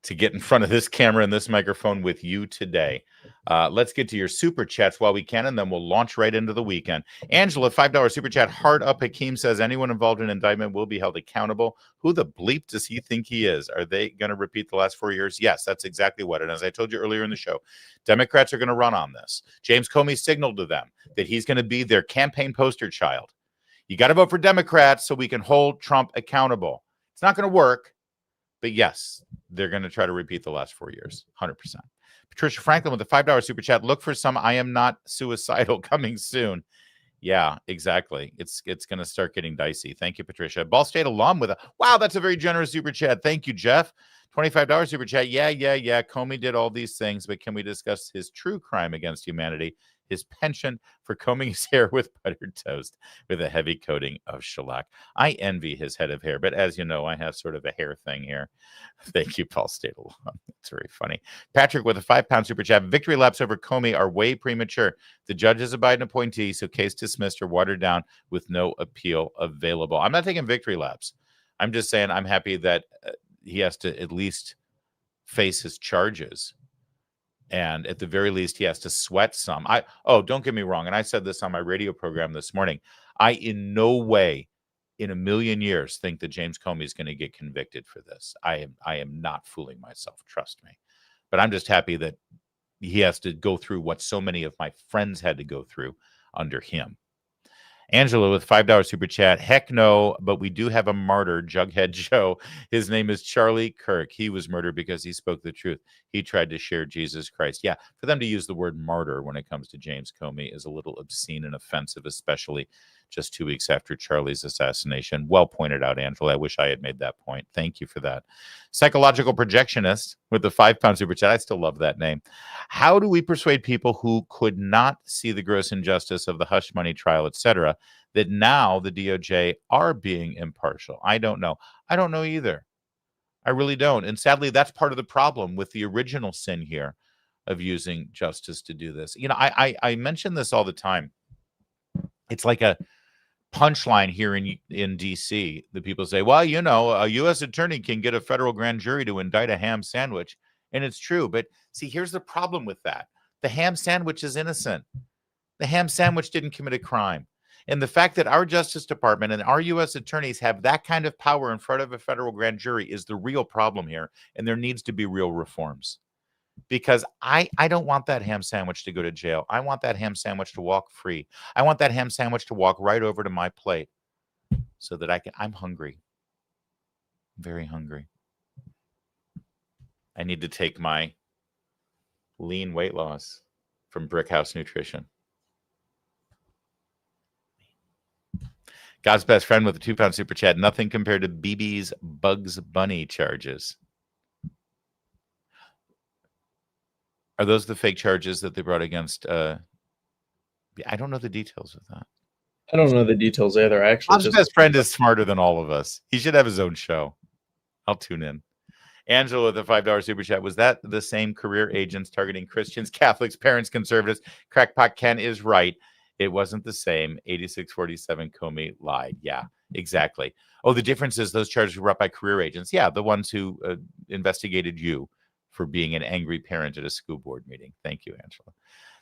to get in front of this camera and this microphone with you today. Let's get to your super chats while we can, and then we'll launch right into the weekend. Angela, $5 super chat. Hard up. Hakeem says anyone involved in indictment will be held accountable. Who the bleep does he think he is? Are they going to repeat the last 4 years? Yes, that's exactly what. And as I told you earlier in the show, Democrats are going to run on this. James Comey signaled to them that he's going to be their campaign poster child. You got to vote for Democrats so we can hold Trump accountable. It's not going to work, but yes, they're going to try to repeat the last 4 years, 100%. Patricia Franklin with a $5 super chat. Look for some I am not suicidal coming soon. Yeah, exactly. It's going to start getting dicey. Thank you, Patricia. Ball State alum with a, wow, that's a very generous super chat. Thank you, Jeff. $25 super chat. Yeah. Comey did all these things, but can we discuss his true crime against humanity? His penchant for combing his hair with buttered toast with a heavy coating of shellac. I envy his head of hair, but as you know, I have sort of a hair thing here. Thank you, Paul State alum. That's very funny. Patrick with a £5 super chat. Victory laps over Comey are way premature. The judge is a Biden appointee, so case dismissed or watered down with no appeal available. I'm not taking victory laps. I'm just saying I'm happy that he has to at least face his charges. And at the very least, he has to sweat some. Don't get me wrong. And I said this on my radio program this morning. I in no way in a million years think that James Comey is going to get convicted for this. I am not fooling myself. Trust me. But I'm just happy that he has to go through what so many of my friends had to go through under him. Angela with $5 super chat. Heck no, but we do have a martyr, Jughead Joe. His name is Charlie Kirk. He was murdered because he spoke the truth. He tried to share Jesus Christ. Yeah, for them to use the word martyr when it comes to James Comey is a little obscene and offensive, especially just 2 weeks after Charlie's assassination. Well pointed out, Angela. I wish I had made that point. Thank you for that. Psychological projectionist with the £5 super chat. I still love that name. How do we persuade people who could not see the gross injustice of the hush money trial, etc., that now the DOJ are being impartial? I don't know. I don't know either. I really don't. And sadly, that's part of the problem with the original sin here of using justice to do this. You know, I mention this all the time. It's like a punchline here in D.C. that people say, well, you know, a U.S. attorney can get a federal grand jury to indict a ham sandwich. And it's true. But see, here's the problem with that. The ham sandwich is innocent. The ham sandwich didn't commit a crime. And the fact that our Justice Department and our U.S. attorneys have that kind of power in front of a federal grand jury is the real problem here. And there needs to be real reforms. Because I don't want that ham sandwich to go to jail. I want that ham sandwich to walk free. I want that ham sandwich to walk right over to my plate so that I'm hungry. Very hungry. I need to take my lean weight loss from Brickhouse Nutrition. God's best friend with a £2 super chat. Nothing compared to BB's Bugs Bunny charges. Are those the fake charges that they brought against? I don't know the details of that. I don't know the details either. Actually, Bob's best friend is smarter than all of us. He should have his own show. I'll tune in. Angela with a $5 super chat. Was that the same career agents targeting Christians, Catholics, parents, conservatives? Crackpot Ken is right. It wasn't the same. 8647 Comey lied. Yeah, exactly. Oh, the difference is those charges were brought by career agents. Yeah, the ones who investigated you for being an angry parent at a school board meeting. Thank you, Angela.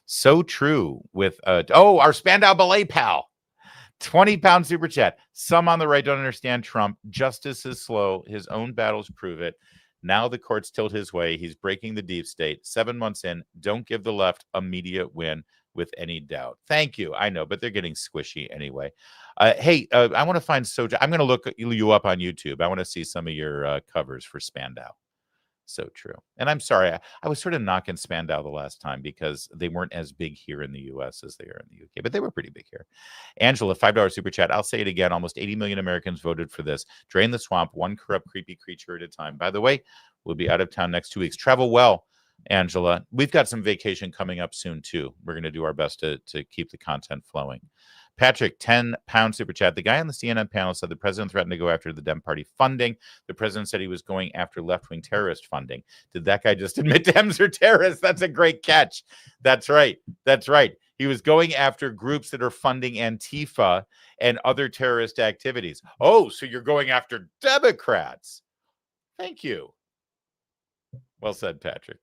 So true with, our Spandau Ballet pal. £20 super chat. Some on the right don't understand Trump. Justice is slow. His own battles prove it. Now the courts tilt his way. He's breaking the deep state. 7 months in. Don't give the left a media win with any doubt. Thank you. I know, but they're getting squishy anyway. Hey, I want to find Soja. I'm going to look you up on YouTube. I want to see some of your covers for Spandau. So true. And I'm sorry, I was sort of knocking Spandau the last time because they weren't as big here in the U.S. as they are in the U.K., but they were pretty big here. Angela, $5 super chat. I'll say it again. Almost 80 million Americans voted for this. Drain the swamp, one corrupt, creepy creature at a time. By the way, we'll be out of town next 2 weeks. Travel well, Angela. We've got some vacation coming up soon, too. We're going to do our best to keep the content flowing. Patrick, £10 super chat. The guy on the CNN panel said the president threatened to go after the Dem Party funding. The president said he was going after left-wing terrorist funding. Did that guy just admit Dems are terrorists? That's a great catch. That's right. That's right. He was going after groups that are funding Antifa and other terrorist activities. Oh, so you're going after Democrats. Thank you. Well said, Patrick.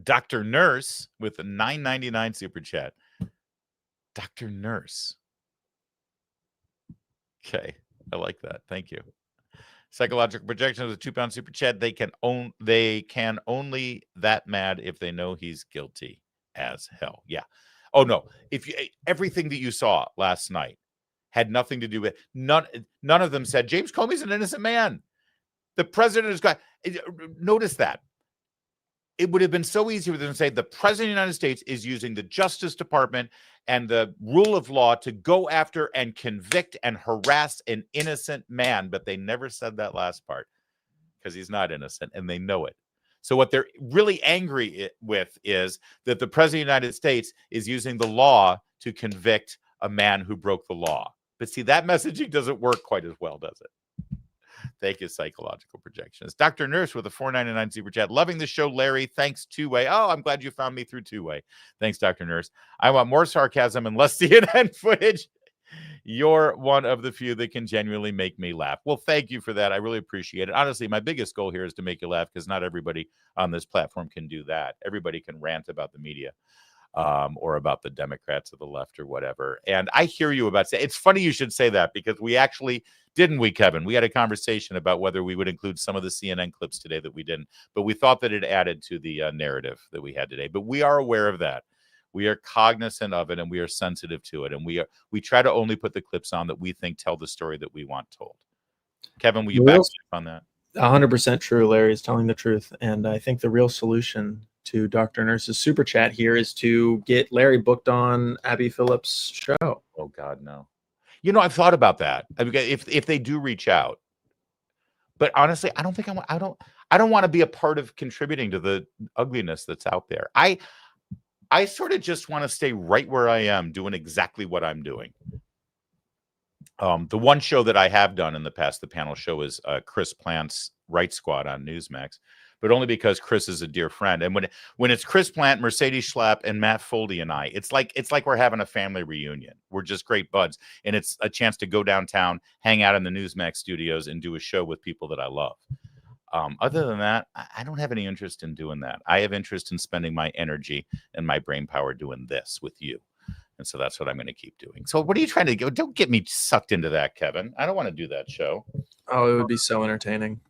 Dr. Nurse with a $9.99 super chat. Dr. Nurse. Okay, I like that. Thank you. Psychological projection with a £2 super chat. They can only that mad if they know he's guilty as hell. Yeah. Oh no. If you everything that you saw last night had nothing to do with none of them said James Comey's an innocent man. The president has got notice that. It would have been so easy for them to say the president of the United States is using the Justice Department and the rule of law to go after and convict and harass an innocent man. But they never said that last part because he's not innocent and they know it. So what they're really angry with is that the president of the United States is using the law to convict a man who broke the law. But see, that messaging doesn't work quite as well, does it? Thank you, Psychological Projections. Dr. Nurse with a $4.99 super chat. Loving the show, Larry. Thanks, Two-Way. Oh, I'm glad you found me through Two-Way. Thanks, Dr. Nurse. I want more sarcasm and less CNN footage. You're one of the few that can genuinely make me laugh. Well, thank you for that. I really appreciate it. Honestly, my biggest goal here is to make you laugh because not everybody on this platform can do that. Everybody can rant about the media. Or about the Democrats or the left or whatever. And I hear you about it's funny you should say that because we actually didn't we, Kevin? We had a conversation about whether we would include some of the CNN clips today that we didn't, but we thought that it added to the narrative that we had today. But we are aware of that. We are cognizant of it and we are sensitive to it. And we try to only put the clips on that we think tell the story that we want told. Kevin, will you back me up on that? 100% true. Larry is telling the truth. And I think the real solution to Dr. Nurse's super chat here is to get Larry booked on Abby Phillips' show. Oh God, no. You know, I've thought about that. If they do reach out, but honestly, I don't think I don't want to be a part of contributing to the ugliness that's out there. I sort of just want to stay right where I am, doing exactly what I'm doing. The one show that I have done in the past, the panel show, is Chris Plant's Right Squad on Newsmax. But only because Chris is a dear friend. And when it's Chris Plant, Mercedes Schlapp, and Matt Foldy and I, it's like we're having a family reunion. We're just great buds. And it's a chance to go downtown, hang out in the Newsmax studios, and do a show with people that I love. Other than that, I don't have any interest in doing that. I have interest in spending my energy and my brain power doing this with you. And so that's what I'm going to keep doing. So what are you trying to do? Don't get me sucked into that, Kevin. I don't want to do that show. Oh, it would be so entertaining.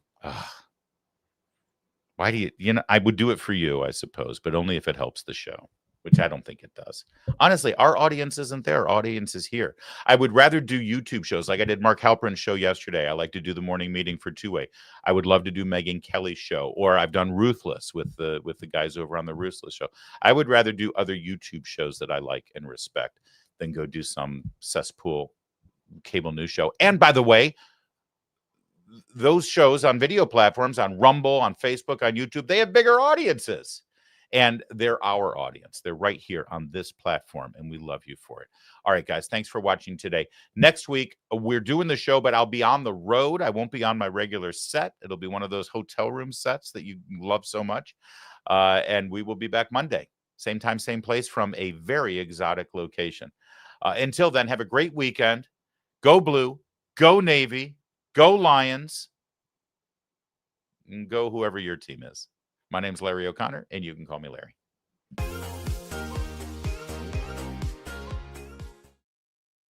Why do you I would do it for you, I suppose, but only if it helps the show, which I don't think it does. Honestly, our audience isn't there. Our audience is here. I would rather do YouTube shows like I did Mark Halperin's show yesterday. I like to do the morning meeting for Two-Way. I would love to do Megyn Kelly's show, or I've done Ruthless with the guys over on the Ruthless show. I would rather do other YouTube shows that I like and respect than go do some cesspool cable news show. And by the way, those shows on video platforms, on Rumble, on Facebook, on YouTube, they have bigger audiences. And they're our audience. They're right here on this platform, and we love you for it. All right, guys, thanks for watching today. Next week, we're doing the show, but I'll be on the road. I won't be on my regular set. It'll be one of those hotel room sets that you love so much. And we will be back Monday. Same time, same place, from a very exotic location. Until then, have a great weekend. Go Blue. Go Navy. Go Lions, and go whoever your team is. My name's Larry O'Connor, and you can call me Larry.